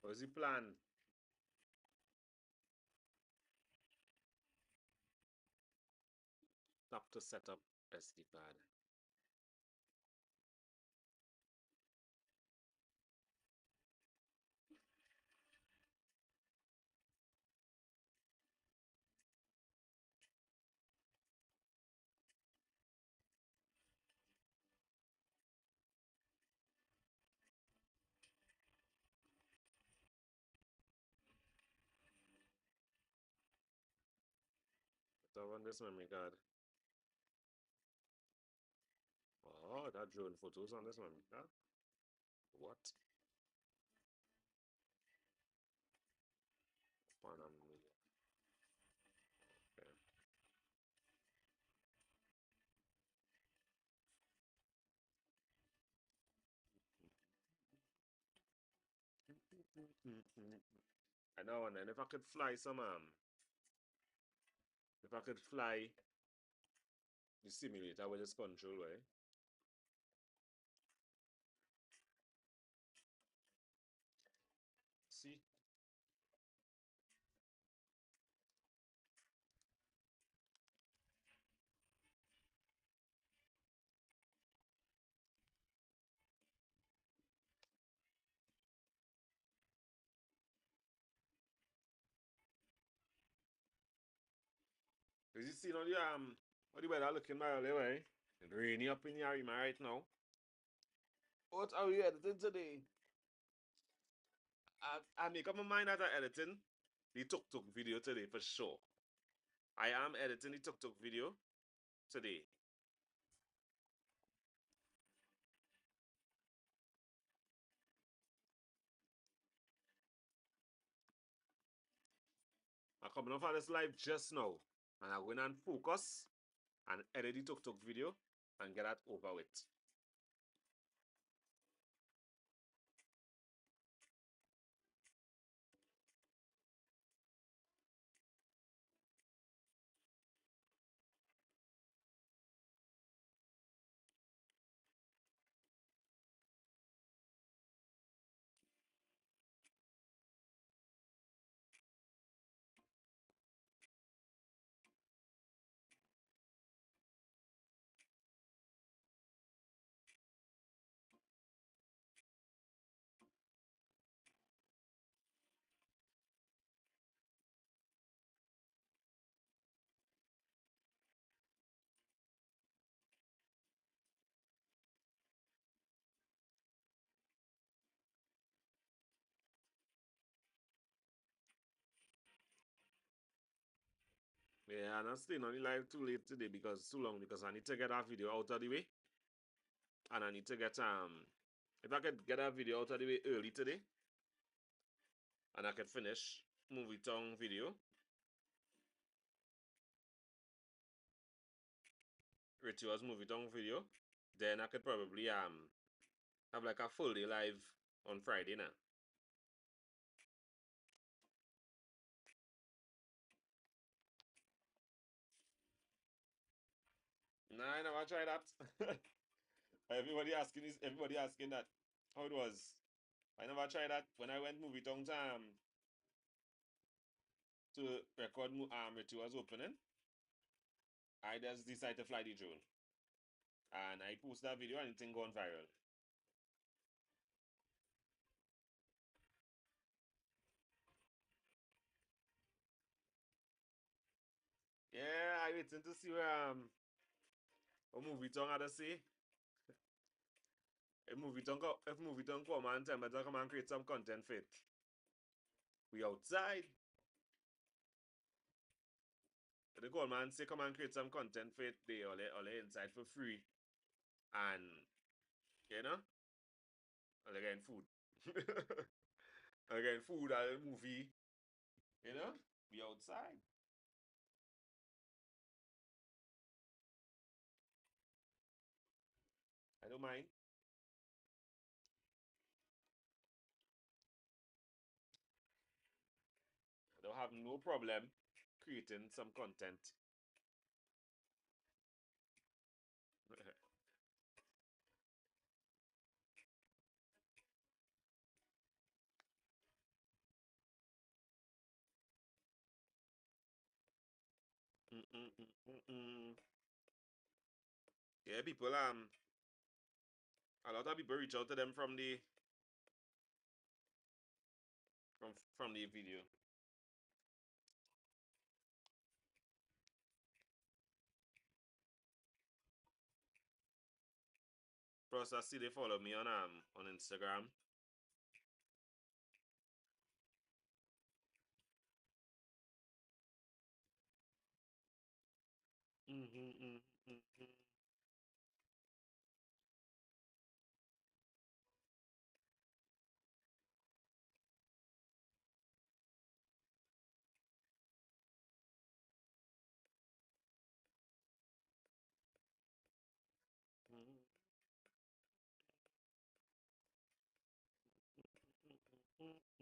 What's the plan? Tap to set up SD card. So run this memory card. Oh, that drone photos on this memory card. What? Panam. Okay. I know, and then if I could fly if I could fly the simulator with this control way. See? Because you see now what the weather looking by all the way. It's rainy up in Yarima right now. What are you editing today? I make up my mind that I'm editing the tuk-tuk video today for sure. I am editing the tuk-tuk video today. I'm coming off of this live just now. And I'm going and focus and edit the tuk-tuk video and get that over with. Yeah, I'm not staying on the live too late today because too long because I need to get that video out of the way. And I need to get if I could get that video out of the way early today and I could finish movie tongue video, Rituals movie tongue video, then I could probably have like a full day live on Friday now. Nah, I never tried that. Everybody asking that how it was. I never tried that. When I went movie tongue to record Rituals opening, I just decided to fly the drone. And I post that video and it thing gone viral. Yeah, I waiting to see what movie tongue had to say. If movie tongue come and tell me to come and create some content for it. We outside. They call man say come and create some content for it, they all inside for free. And you know, all they getting food. All getting food at the movie, you know? We outside. I don't mind. I don't have no problem creating some content. Mm, mm, mm, mm, mm. Yeah, people a lot of people reach out to them from the video. Plus I see they follow me on Instagram. Mm-hmm, mm-hmm, mm-hmm. Mm-hmm.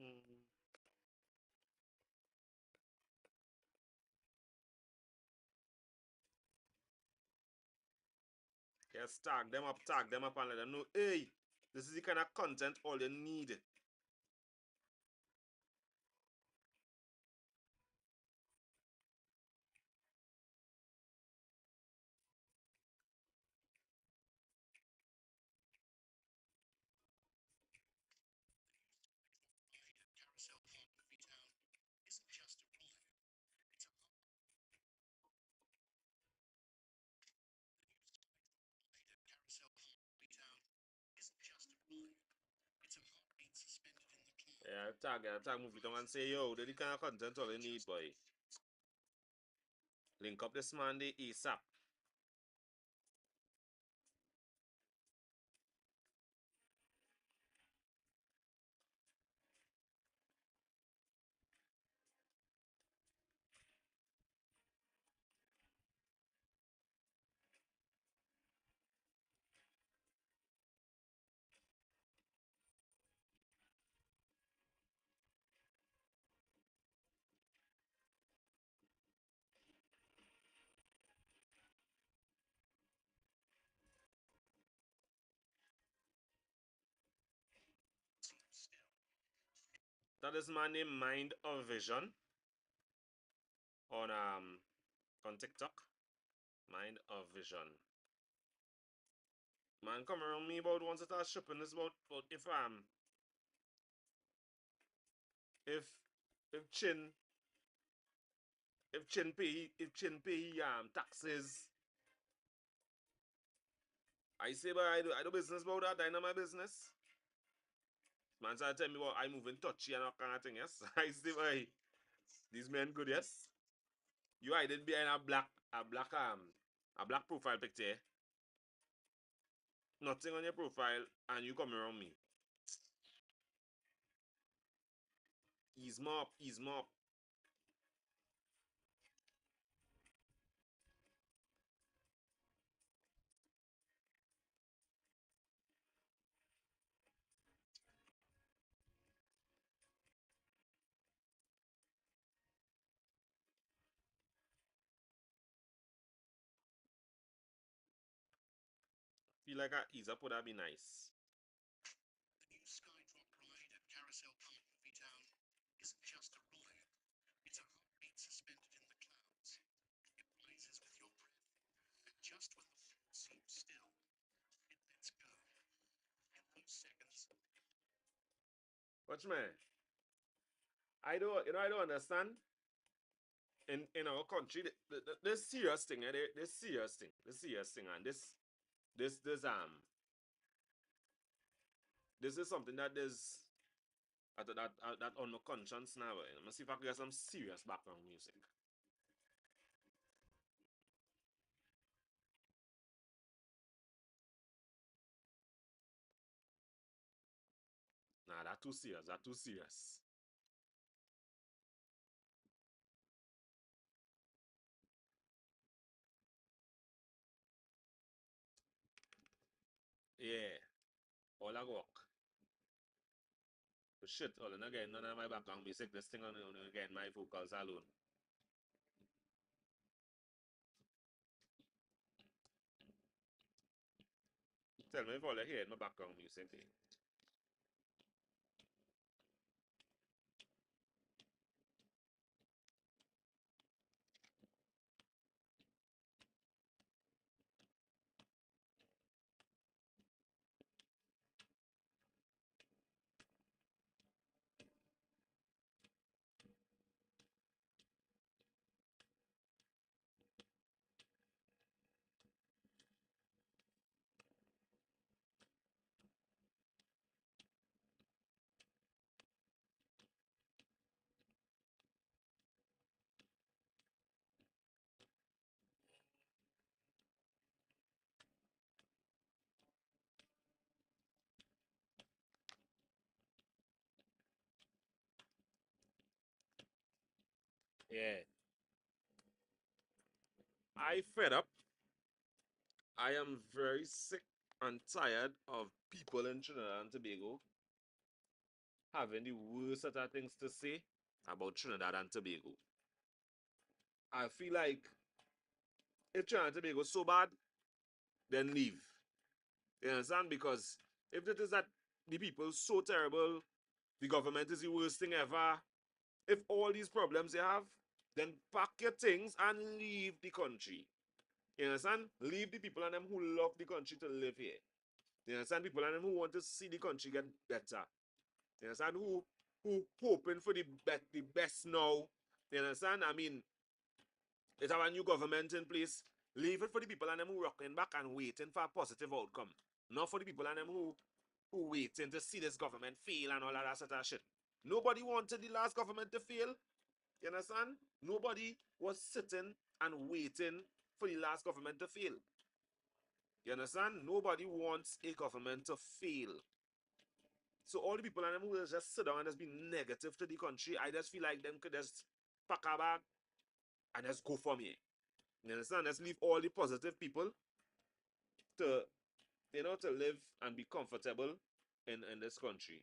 Mm-hmm. Yes, tag them up and let them know, hey, this is the kind of content all you need. Yeah, tag movie tongue and say, yo, this is the kind of content all you need, boy. Link up this man the ASAP. That is man named Mind of Vision on TikTok. Mind of Vision. Man come around me about once it start shipping this about if if Chin if Chin pay taxes. I say but I do business about that, I know my business. Man start tell me about I moving touchy and all kind of thing, yes. I say boy, these men good, yes. You hiding behind a black profile picture. Nothing on your profile, and you come around me. Ease mop, ease mop. Feel like a ease up would have been nice. The new Skydrop ride at Carousel Park Movie Town isn't just a ride, it's a heartbeat suspended in the clouds. It rises with your breath, and just when the world seems still, it lets go. In those seconds, Watch man. I don't understand. In our country, this serious thing, this serious thing, and this is something that is that on my conscience now. Let me see if I can get some serious background music. Nah, that too serious. That too serious. Yeah, all I work. But shit, all in again, none of my background music. This thing on again, my vocals alone. Tell me if all I hear my background music. Eh? Yeah. I fed up. I am very sick and tired of people in Trinidad and Tobago having the worst set of things to say about Trinidad and Tobago. I feel like if Trinidad and Tobago is so bad, then leave. You understand? Because if it is that the people so terrible, the government is the worst thing ever, if all these problems you have, then pack your things and leave the country. You understand? Leave the people and them who love the country to live here. You understand? People and them who want to see the country get better. You understand? Who hoping for the best now. You understand? I mean, it's our new government in place. Leave it for the people and them who rocking back and waiting for a positive outcome. Not for the people and them who waiting to see this government fail and all of that sort of shit. Nobody wanted the last government to fail. You understand? Nobody was sitting and waiting for the last government to fail. You understand? Nobody wants a government to fail. So all the people and them who just sit down and just be negative to the country, I just feel like them could just pack a bag and just go for me. You understand? Let's leave all the positive people to to live and be comfortable in this country.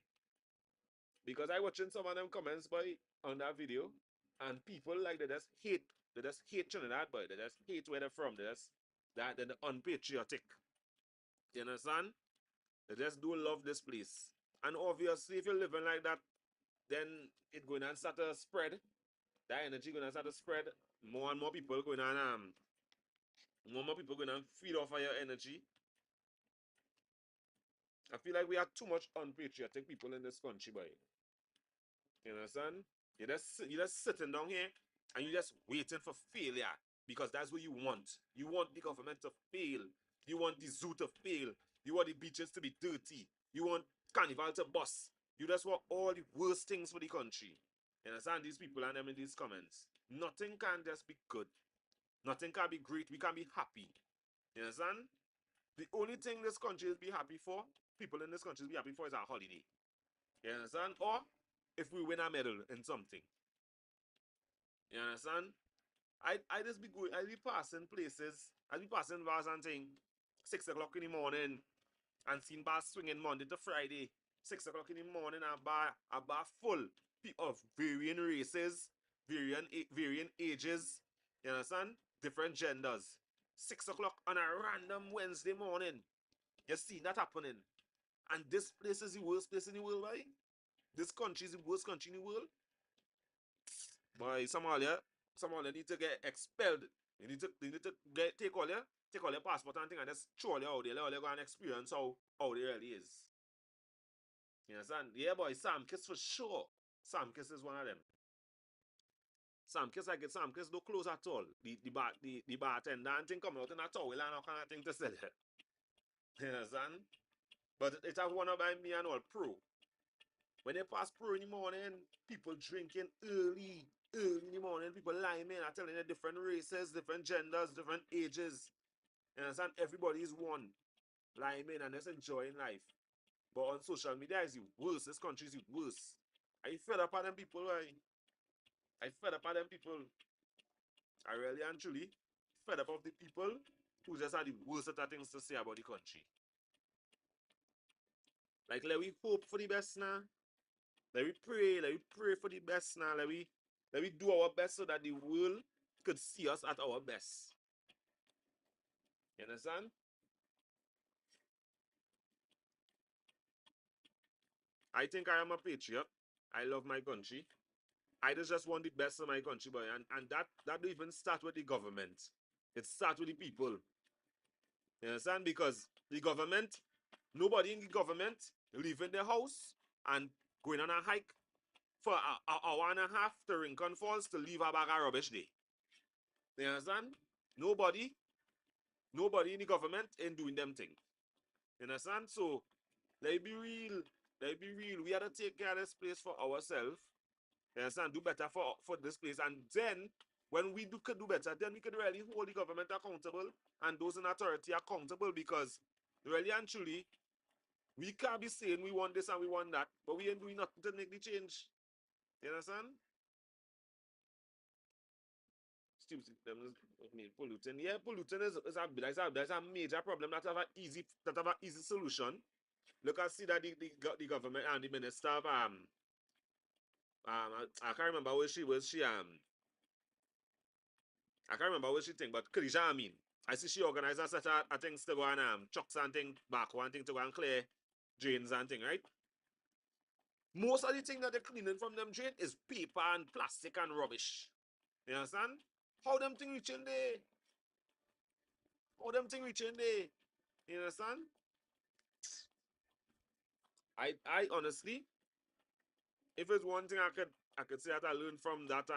Because I watching some of them comments by on that video, and people like they just hate Trinidad, boy. They just hate where they're from. They're unpatriotic. You understand? They just don't love this place. And obviously, if you're living like that, then it's going to start to spread. That energy going to start to spread. More and more people going to more and more people going to feed off of your energy. I feel like we have too much unpatriotic people in this country, boy. You understand? You're just sitting down here and you're just waiting for failure because that's what you want. You want the government to fail. You want the zoo to fail. You want the beaches to be dirty. You want carnival to bust. You just want all the worst things for the country. You understand? These people and them in these comments. Nothing can just be good. Nothing can be great. We can be happy. You understand? The only thing this country is be happy for, people in this country is be happy for is our holiday. You understand? Or if we win a medal in something. You understand? I just be going, I be passing places, I be passing bars and thing, 6 o'clock in the morning, and seeing bars swinging Monday to Friday, 6 o'clock in the morning, a bar full of varying races, varying ages, you understand? Different genders. 6 o'clock on a random Wednesday morning. You see that happening. And this place is the worst place in the world, right? This country is the worst country in the world. Boy, Somalia need to get expelled. You need to take all your passport and thing and just throw it out there. Let them go and experience how it really is. You understand? Yeah, boy, Sam Kiss for sure. Sam Kiss is one of them. Sam Kiss, I get Sam Kiss no close at all. The bartender and thing come out in a towel and all kind of thing to sell it. You understand? But it have one by me and all pro. When they pass pro in the morning, people drinking early in the morning, people lying in, are telling you different races, different genders, different ages. You understand? Everybody is one. Lying in and just enjoying life. But on social media is the worst. This country is the worst. Are you fed up at them people? I fed up at them people. I really and truly fed up of the people who just have the worst of things to say about the country. Like, let we hope for the best now. Let we pray for the best now. Let we do our best so that the world could see us at our best. You understand? I think I am a patriot. I love my country. I just want the best of my country, boy. And that don't even start with the government. It starts with the people. You understand? Because the government, nobody in the government leaving their house and going on a hike for an hour and a half to Rincon Falls to leave a bag of rubbish there. You understand? Nobody, nobody in the government ain't doing them thing. You understand? So let be real. Let be real. We have to take care of this place for ourselves. You understand? Do better for this place. And then when we could do better, then we could really hold the government accountable and those in authority accountable, because really and truly, we can't be saying we want this and we want that, but we ain't doing nothing to make the change. You understand? Stupid them polluting. Yeah, polluting is a major problem that have an easy solution. Look, I see that the government and the minister of I can't remember where she was. I can't remember what she think, but Krisha, I mean, I see she organized a set of things to go and chucks and thing back, one thing to go and clear drains and thing, right? Most of the thing that they're cleaning from them drain is paper and plastic and rubbish. You understand? How them thing reaching there? How them thing reaching there? You understand? I honestly, if it's one thing I could say that I learned from that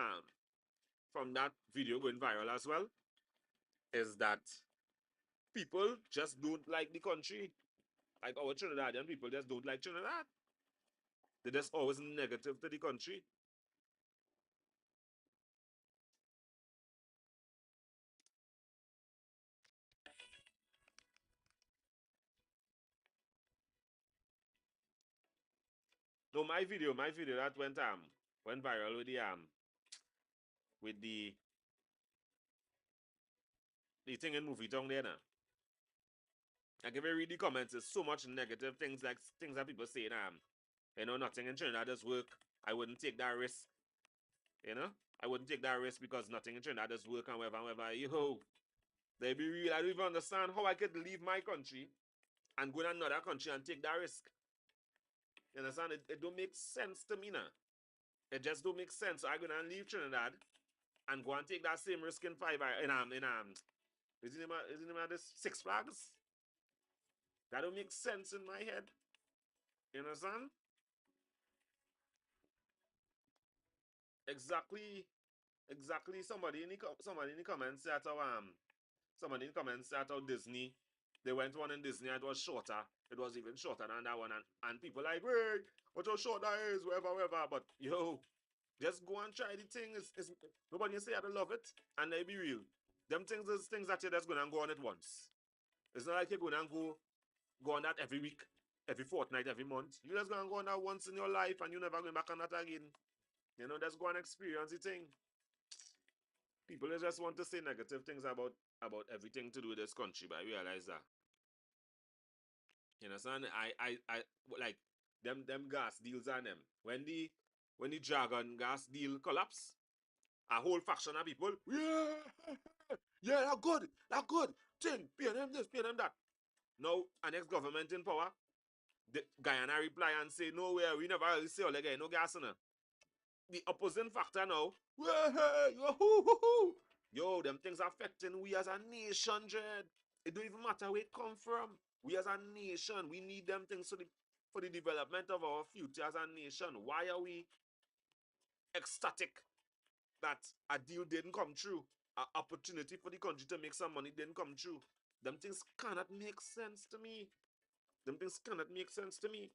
video going viral as well, is that people just don't like the country. Like our Trinidadian people just don't like Trinidad. They're just always negative to the country. No, my video that went viral with the thing in movie down there now. Like if you read the comments, there's so much negative things, like things that people saying nothing in Trinidad does work. I wouldn't take that risk. You know? I wouldn't take that risk because nothing in Trinidad does work and whatever. Yo, they be real. I don't even understand how I could leave my country and go to another country and take that risk. You understand? It don't make sense to me now. It just don't make sense. So I'm gonna leave Trinidad and go and take that same risk in is the name of this Six Flags? That don't make sense in my head. You understand? Exactly, exactly. Somebody in the comments said somebody in the comments said how Disney, they went one in Disney and it was shorter. It was even shorter than that one, and people like, wait, what how short that is, whatever. But yo, Just go and try the thing. Nobody say I don't love it, and they be real. Them things is things that you're just gonna go on it once. It's not like you're gonna go on that every week, every fortnight, every month. You just gonna go on that once in your life, and you never going back on that again. You know, just go and experience the thing. People just want to say negative things about everything to do with this country, but I realize that. You understand? I like them gas deals and them. When the Dragon gas deal collapse, a whole faction of people, yeah, yeah, that's good, that's good. Thing, pay them this, pay them that. Now, our next government in power, the Guyana reply and say, no way, we never really say all again, no gas in it. The opposing factor now, yo, them things affecting we as a nation, Dread. It don't even matter where it come from. We as a nation, we need them things for the development of our future as a nation. Why are we ecstatic that a deal didn't come true? An opportunity for the country to make some money didn't come true. Them things cannot make sense to me. Them things cannot make sense to me.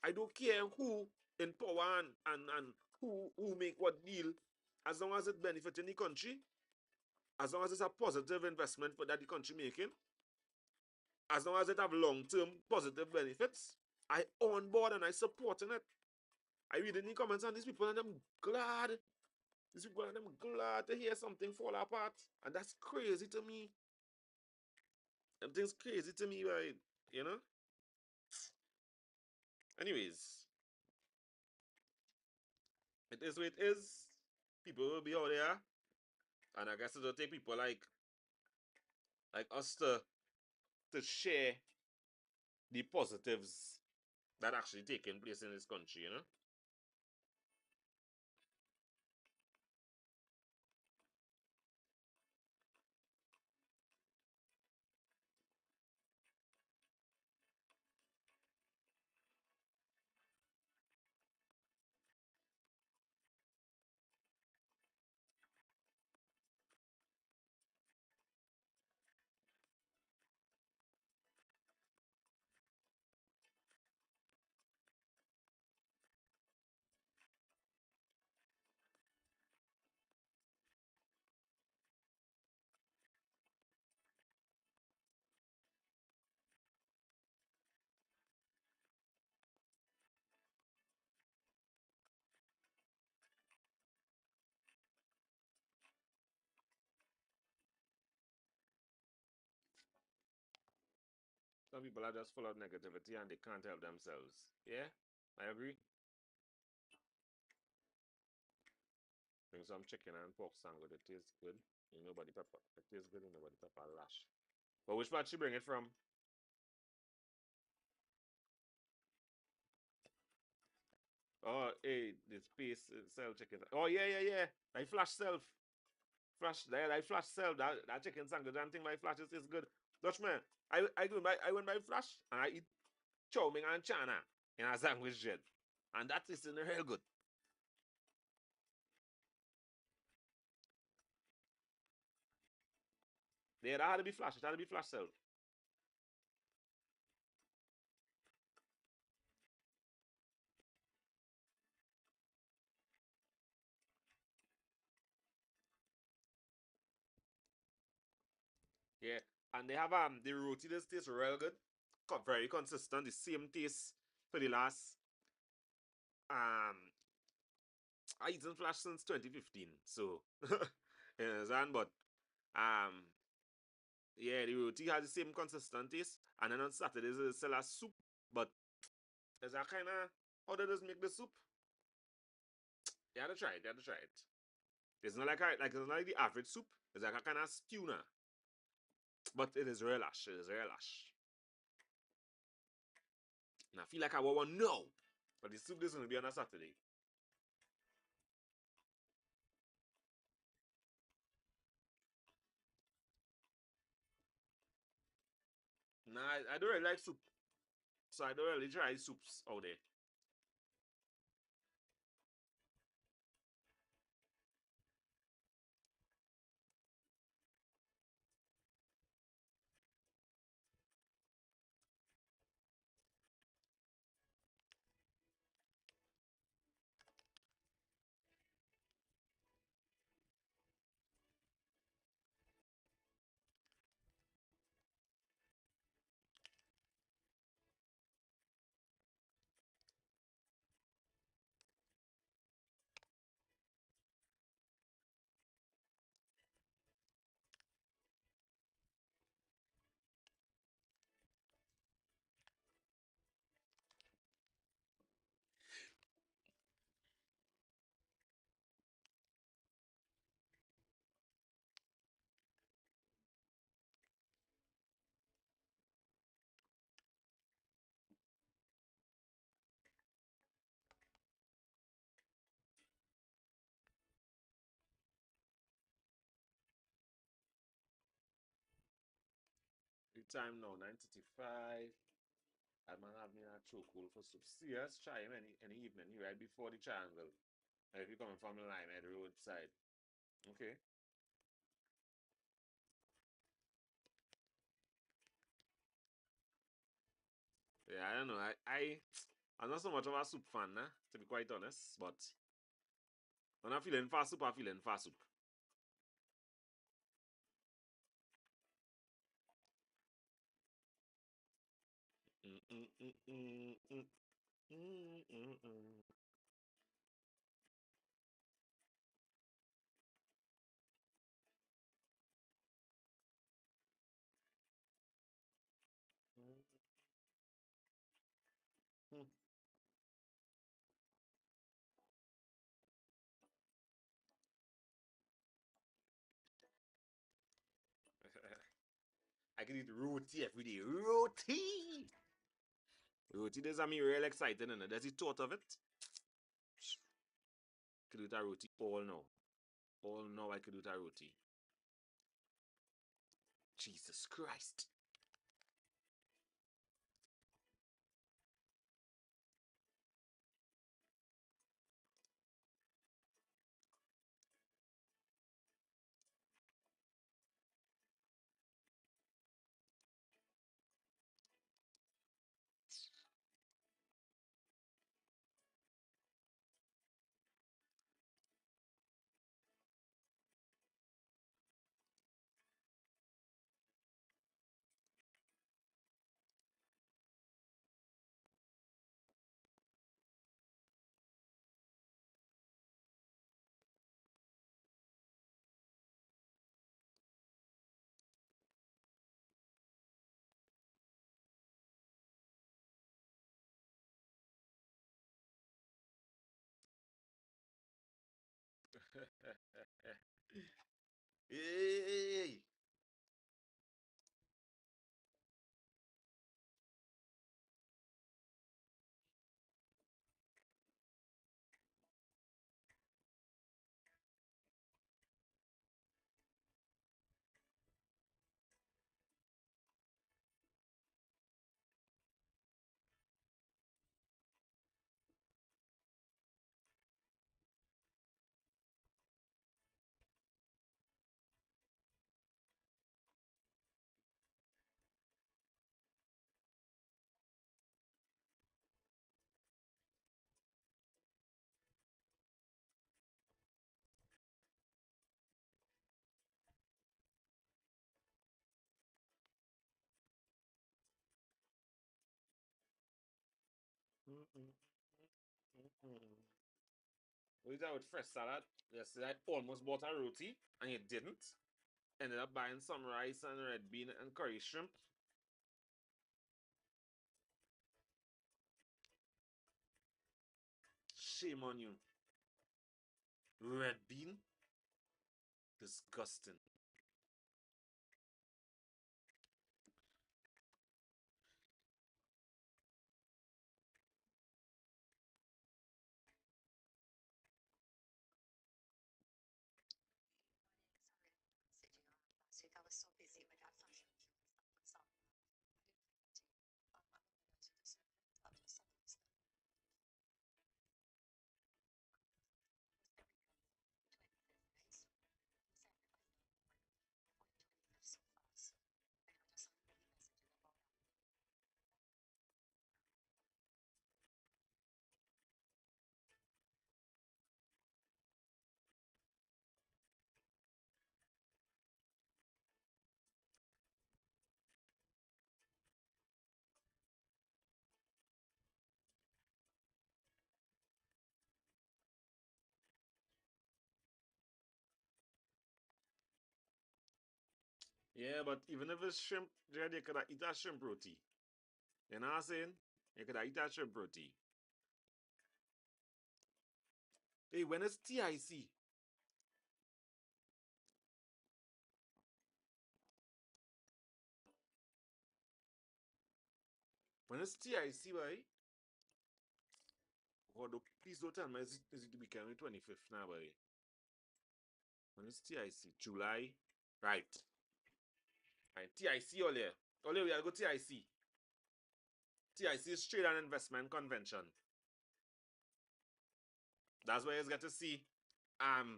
I don't care who in power and who make what deal, as long as it benefits the country, as long as it's a positive investment for that the country making, as long as it have long-term positive benefits, I on board and I supporting it. I read in the comments and these people and them glad. These people and them glad to hear something fall apart. And that's crazy to me. Everything's crazy to me, right? You know? Anyways, it is what it is. People will be out there. And I guess it'll take people like us to share the positives that actually taking place in this country, you know? Some people are just full of negativity and they can't help themselves. Yeah, I agree. Bring some chicken and pork sandwich. It tastes good. You know, body pepper. It tastes good. You know, body pepper lash. But which part she bring it from? Oh, hey, the space sell chicken. Oh yeah, yeah, yeah. I flash self. I flash self. That chicken sandwich and thing my flash is good. Dutchman, I went by flash and I eat chow mein and chana in a sandwich jet. And that is in real good. Yeah, that had to be flash. It had to be flash self. Yeah, and they have the roti this tastes real good, very consistent, the same taste for the last I eaten Flash since 2015, so you understand. But um, yeah, the roti has the same consistent taste, and then on Saturdays they sell a soup, but there's a kind of how they just make the soup. You have to try it. You have to try it. It's not like it's not like the average soup. It's like a kind of stew now, but it is relish. It is relish. And I feel like I want one now, but the soup is gonna be on a Saturday. Nah, I don't really like soup. So I don't really try soups out there. The time now, 9:35. That man have me in a chokehold for soup. Serious, try him any evening. He right before the triangle. And if you coming from the line at the roadside. Okay. Yeah, I don't know. I'm not so much of a soup fan, nah, to be quite honest. But when I'm feeling fast soup, I'm feeling fast soup. Mm, mm, mm, mm, mm, mm, mm, mm. Mm. I can eat roti every day. Roti! Roti does me real excited, and there's the thought of it. Could do that roti all now. All now I could do that roti. Jesus Christ. Hey! Mm-mm, mm-mm. What is that with fresh salad? Yesterday I almost bought a roti and you didn't. Ended up buying some rice and red bean and curry shrimp. Shame on you. Red bean? Disgusting. Last week I was so busy with that function. So I'm gonna go to this. I'll just send this. Very good. 25th, nice. Sacrifice. 25th so fast. I just saw the message about that. Yeah, but even if it's shrimp, Jared, you could eat that shrimp roti. You know what I'm saying? You could eat that shrimp roti. Hey, when it's TIC, when it's TIC, boy, God, please don't tell me is it the weekend of the 25th now, boy. When it's TIC, July, right. And TIC all there. Only we gotta go TIC. TIC is Trade and Investment Convention. That's where you get to see.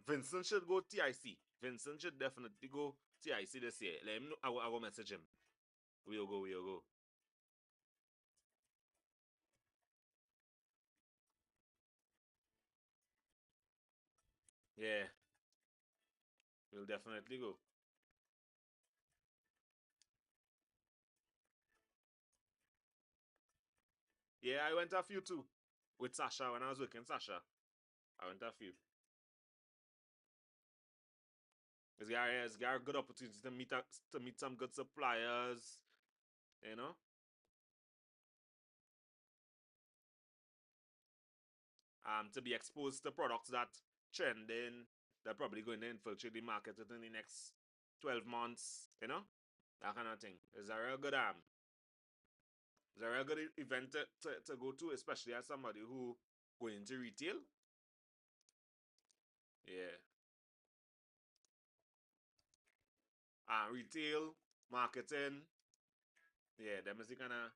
Vincent should go TIC. Vincent should definitely go TIC this year. Let him know. I will message him. We'll go. We'll go. Yeah, we'll definitely go. Yeah, I went a few too with Sasha when I was working. Sasha, I went a few. It's got a good opportunity to meet some good suppliers. You know, to be exposed to products that trending. They're probably going to infiltrate the market within the next 12 months. You know, that kind of thing. It's a real good event to go to, especially as somebody who going into retail. Yeah. Retail, marketing. Yeah, them is the kind of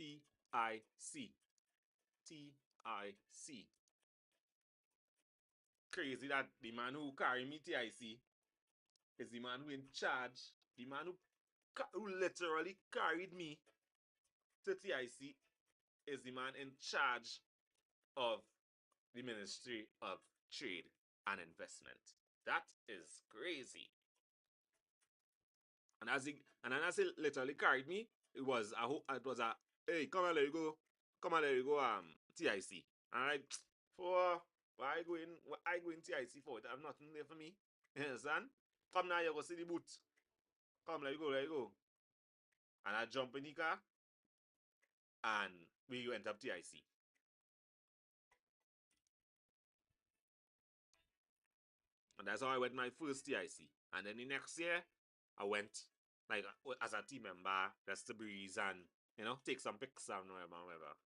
TIC. TIC. Crazy that the man who carry me TIC is the man who in charge. The man who literally carried me to TIC is the man in charge of the Ministry of Trade and Investment. That is crazy. And then as he literally carried me, it was a hey, come on, let you go. Come on, let you go TIC. And I for why I going TIC for it? I have nothing there for me. You understand? Come now, you go see the boot. Come, let you go, let you go. And I jump in the car and we went up TIC. And that's how I went my first TIC. And then the next year, I went like as a team member, just to breeze and take some pics and whatever.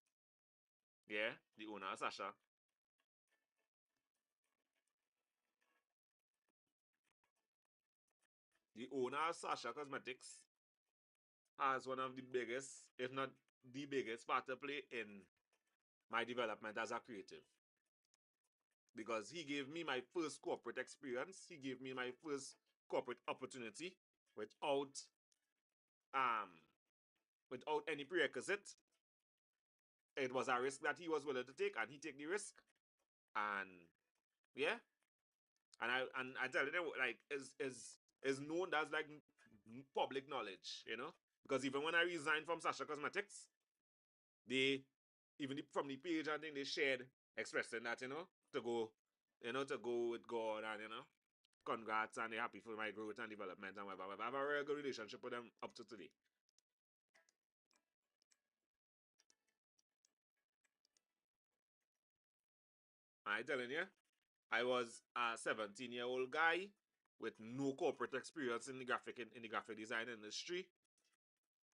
Yeah, the owner Sasha. The owner of Sasha Cosmetics has one of the biggest, if not the biggest, part to play in my development as a creative. Because he gave me my first corporate experience. He gave me my first corporate opportunity without um without any prerequisite. It was a risk that he was willing to take, and he take the risk. And yeah, and I tell you, like is known as like public knowledge, because even when I resigned from Sasha Cosmetics, they even from the page and thing they shared expressing that to go, to go with God and congrats and they're happy for my growth and development and whatever. I have a very good relationship with them up to today. I telling you, I was a 17-year-old guy with no corporate experience in the graphic design industry.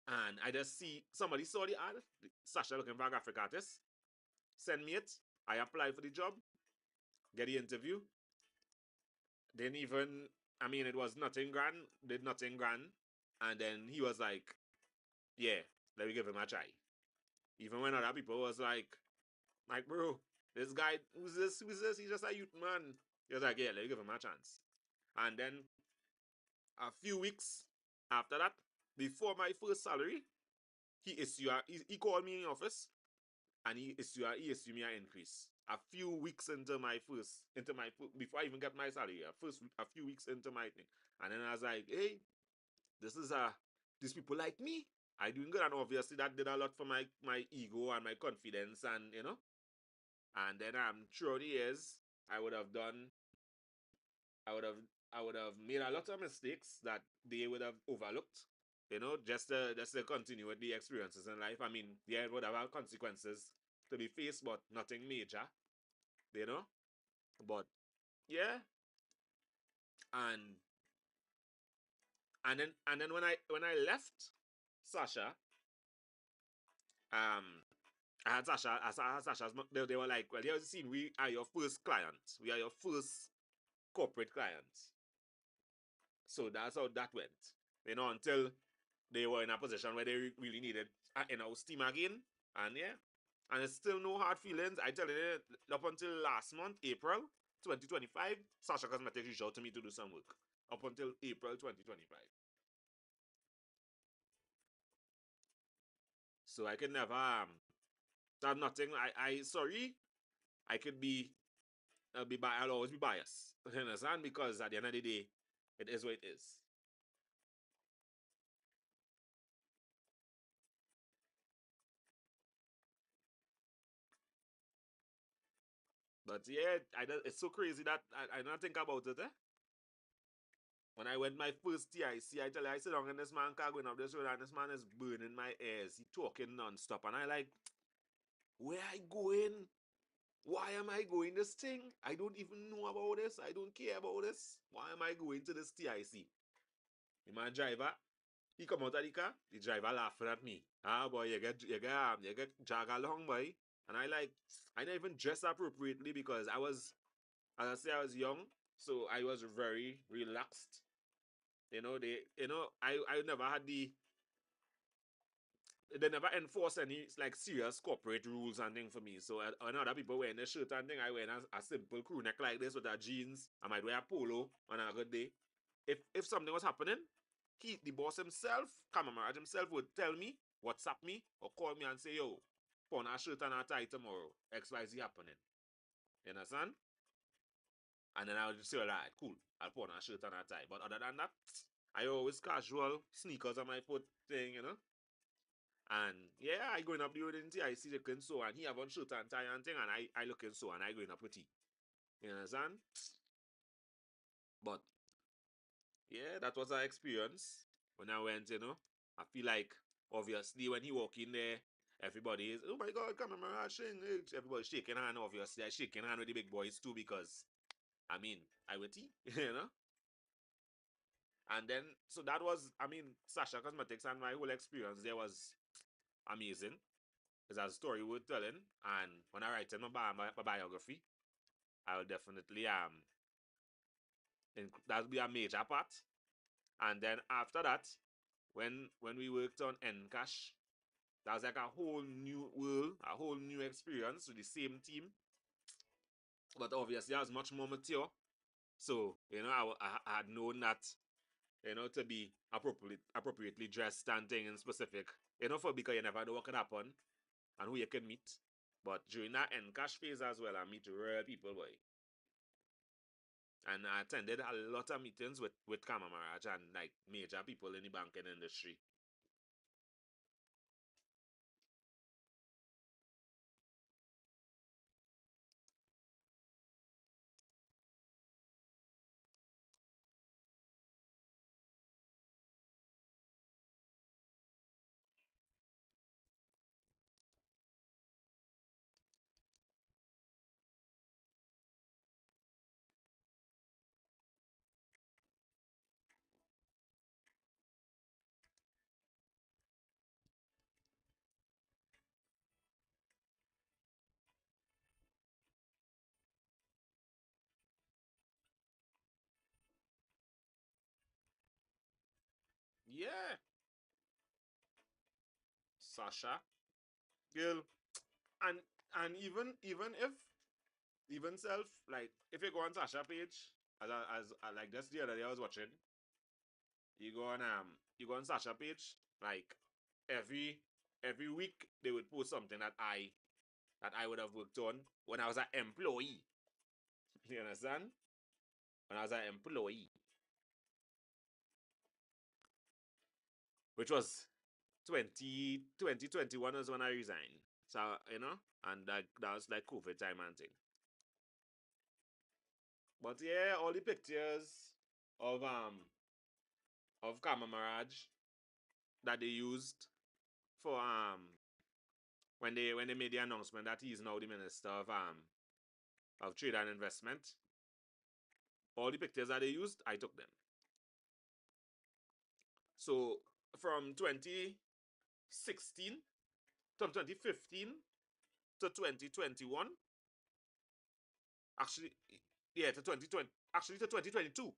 And I just see somebody saw the ad, Sasha looking for a graphic artist, send me it. I apply for the job, get the interview. Didn't even, I mean, it was nothing grand, did nothing grand. And then he was like, yeah, let me give him a try. Even when other people was like, bro, this guy, who's this? Who's this? He's just a youth man. He was like, yeah, let me give him a chance. And then a few weeks after that, before my first salary, he called me in the office and he issued me an increase. A few weeks before I even get my salary, a few weeks into my thing. And then I was like, hey, this is these people like me. I doing good, and obviously that did a lot for my ego and my confidence, and and then throughout the years, I would have done, I would have, I would have made a lot of mistakes that they would have overlooked, just to continue with the experiences in life. I mean, yeah, it would have consequences to be faced, but nothing major, you know. But yeah, and and then when I left Sasha, um, I had Sasha, Sasha's, they were like, well, here's the scene. We are your first client. We are your first corporate clients. So that's how that went. Until they were in a position where they really needed in-house team again. And yeah, and it's still no hard feelings. I tell you, up until last month, April 2025, Sasha Cosmetics reached out to me to do some work. Up until April 2025. So I could never, that nothing, sorry, I could be, I'll always be biased. You understand? Because at the end of the day, it is what it is. But yeah, it's so crazy that I don't think about it, eh? When I went my first TIC, I tell you, I sit down in this man car going up this road and this man is burning my ears. He talking non-stop. And I like, where I going? Why am I going this thing? I don't even know about this. I don't care about this. Why am I going to this TIC? The man driver, he come out of the car, the driver laughing at me. Ah boy, you get jag along, boy. And I like, I didn't even dress appropriately because I was, as I say, I was young, so I was very relaxed. I never had they never enforce any like serious corporate rules and thing for me. So when other people wearing a shirt and thing, I wear a simple crew neck like this with a jeans. I might wear a polo on a good day. If something was happening, the boss himself, Kamamaraj himself, would tell me, WhatsApp me, or call me and say, yo, put on a shirt and a tie tomorrow. XYZ happening. You understand? And then I would just say, all right, cool. I'll put on a shirt and a tie. But other than that, I always casual sneakers on my foot thing. And yeah, I going up the road in tea, I see the so and he have on shirt and tie and thing, and I looking so and I going up with tea. You understand? But yeah, that was our experience when I went. I feel like obviously when he walk in there, everybody is, oh my god, come on, man, everybody shaking hand, obviously. I shaking hand with the big boys too because I mean, I with tea. And then so that was, I mean, Sasha Cosmetics and my whole experience there was amazing. It's a story worth telling. And when I write in my biography, I will definitely that'll be a major part. And then after that, when we worked on Encash, that was like a whole new world, a whole new experience with the same team. But obviously, I was much more mature. So, I had known that, to be appropriately dressed and thing in specific. For because you never know what could happen and who you can meet. But during that Encash phase as well, I meet real people, boy. And I attended a lot of meetings with Kama Maraj and like major people in the banking industry. Yeah, Sasha, girl, and even if even self like if you go on Sasha page as like just the other day I was watching, you go on Sasha page like every every week they would post something that I would have worked on when I was an employee. You understand? When I was an employee, which was 2021 is when I resigned. So, and that was like COVID time and thing. But yeah, all the pictures of of Kama Maraj, that they used for when they made the announcement that he's now the Minister of Trade and Investment. All the pictures that they used, I took them. So from 2016, from 2015 to 2021, actually, yeah, to 2020, actually to 2022.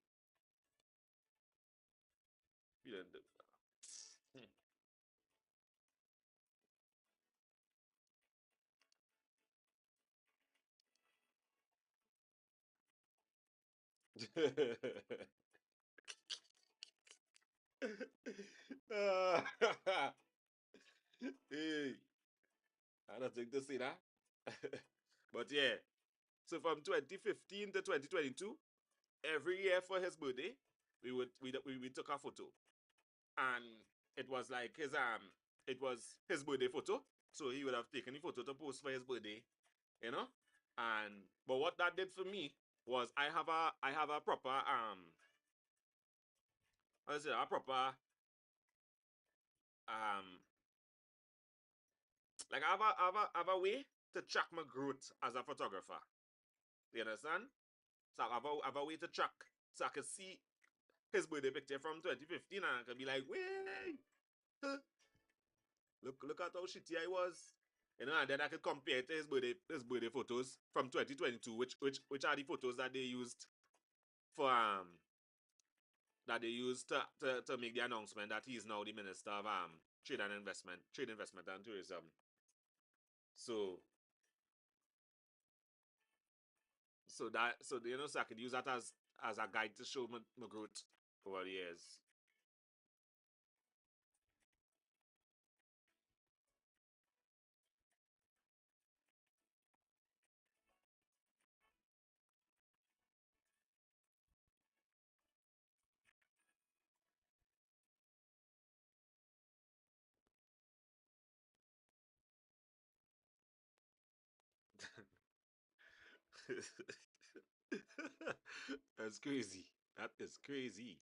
Yeah, hey, I don't think to see that. But yeah, so from 2015 to 2022, every year for his birthday, we took a photo, and it was like it was his birthday photo. So he would have taken the photo to post for his birthday, you know. And but what that did for me was I have a proper what is it, a proper um like I have a way to track my growth as a photographer. You understand? So I have a way to track, so I can see his birthday picture from 2015 and I can be like, wait, huh, look at how shitty I was. You know, and then I could compare it to his birthday photos from 2022, which are the photos that they used for to make the announcement that he is now the Minister of Trade Investment and Tourism. So so I could use that as a guide to show my growth over the years. That's crazy. That is crazy.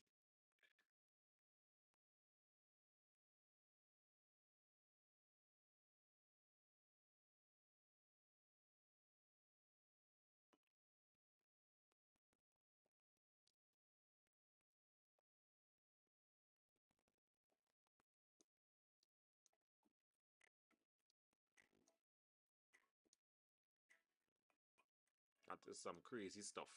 That is some crazy stuff.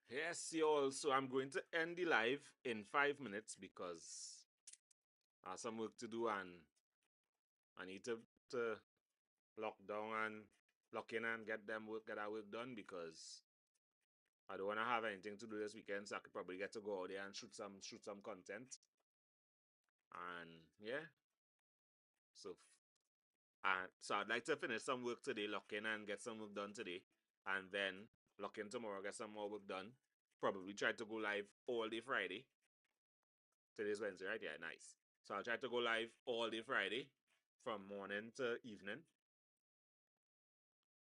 Yes, y'all. So I'm going to end the live in 5 minutes because I have some work to do and I need to lock down and lock in and get our work done because I don't want to have anything to do this weekend. So I could probably get to go out there and shoot some content. And yeah, so so I'd like to finish some work today, lock in and get some work done today, and then lock in tomorrow, get some more work done. Probably try to go live all day Friday Today's Wednesday, right? Yeah, nice. So I'll try to go live all day Friday from morning to evening.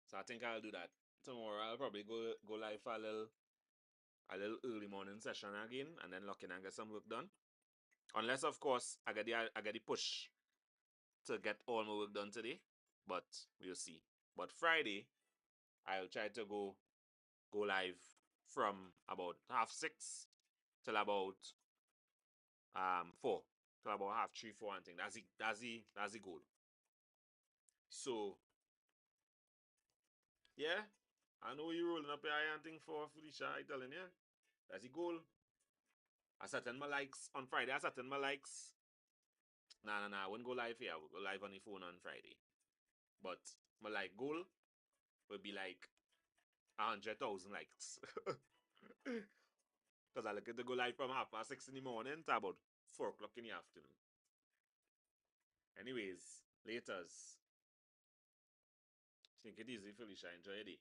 So I think I'll do that. Tomorrow I'll probably go live for a little early morning session again and then lock in and get some work done. Unless of course I get the push to get all my work done today. But we'll see. But Friday I'll try to go live from about 6:30 till about 4. Till about 3:30, 4 and thing. That's the goal. So yeah. I know you rolling up your eye and thing for Felicia, I telling you. That's the goal. I setting my likes on Friday. I setting my likes. Nah. I wouldn't go live here. I will go live on the phone on Friday. But my like goal would be like 100,000 likes. Because I look at to go live from 6:30 in the morning to about 4 o'clock in the afternoon. Anyways, laters. Take it easy, Felicia. Enjoy your day.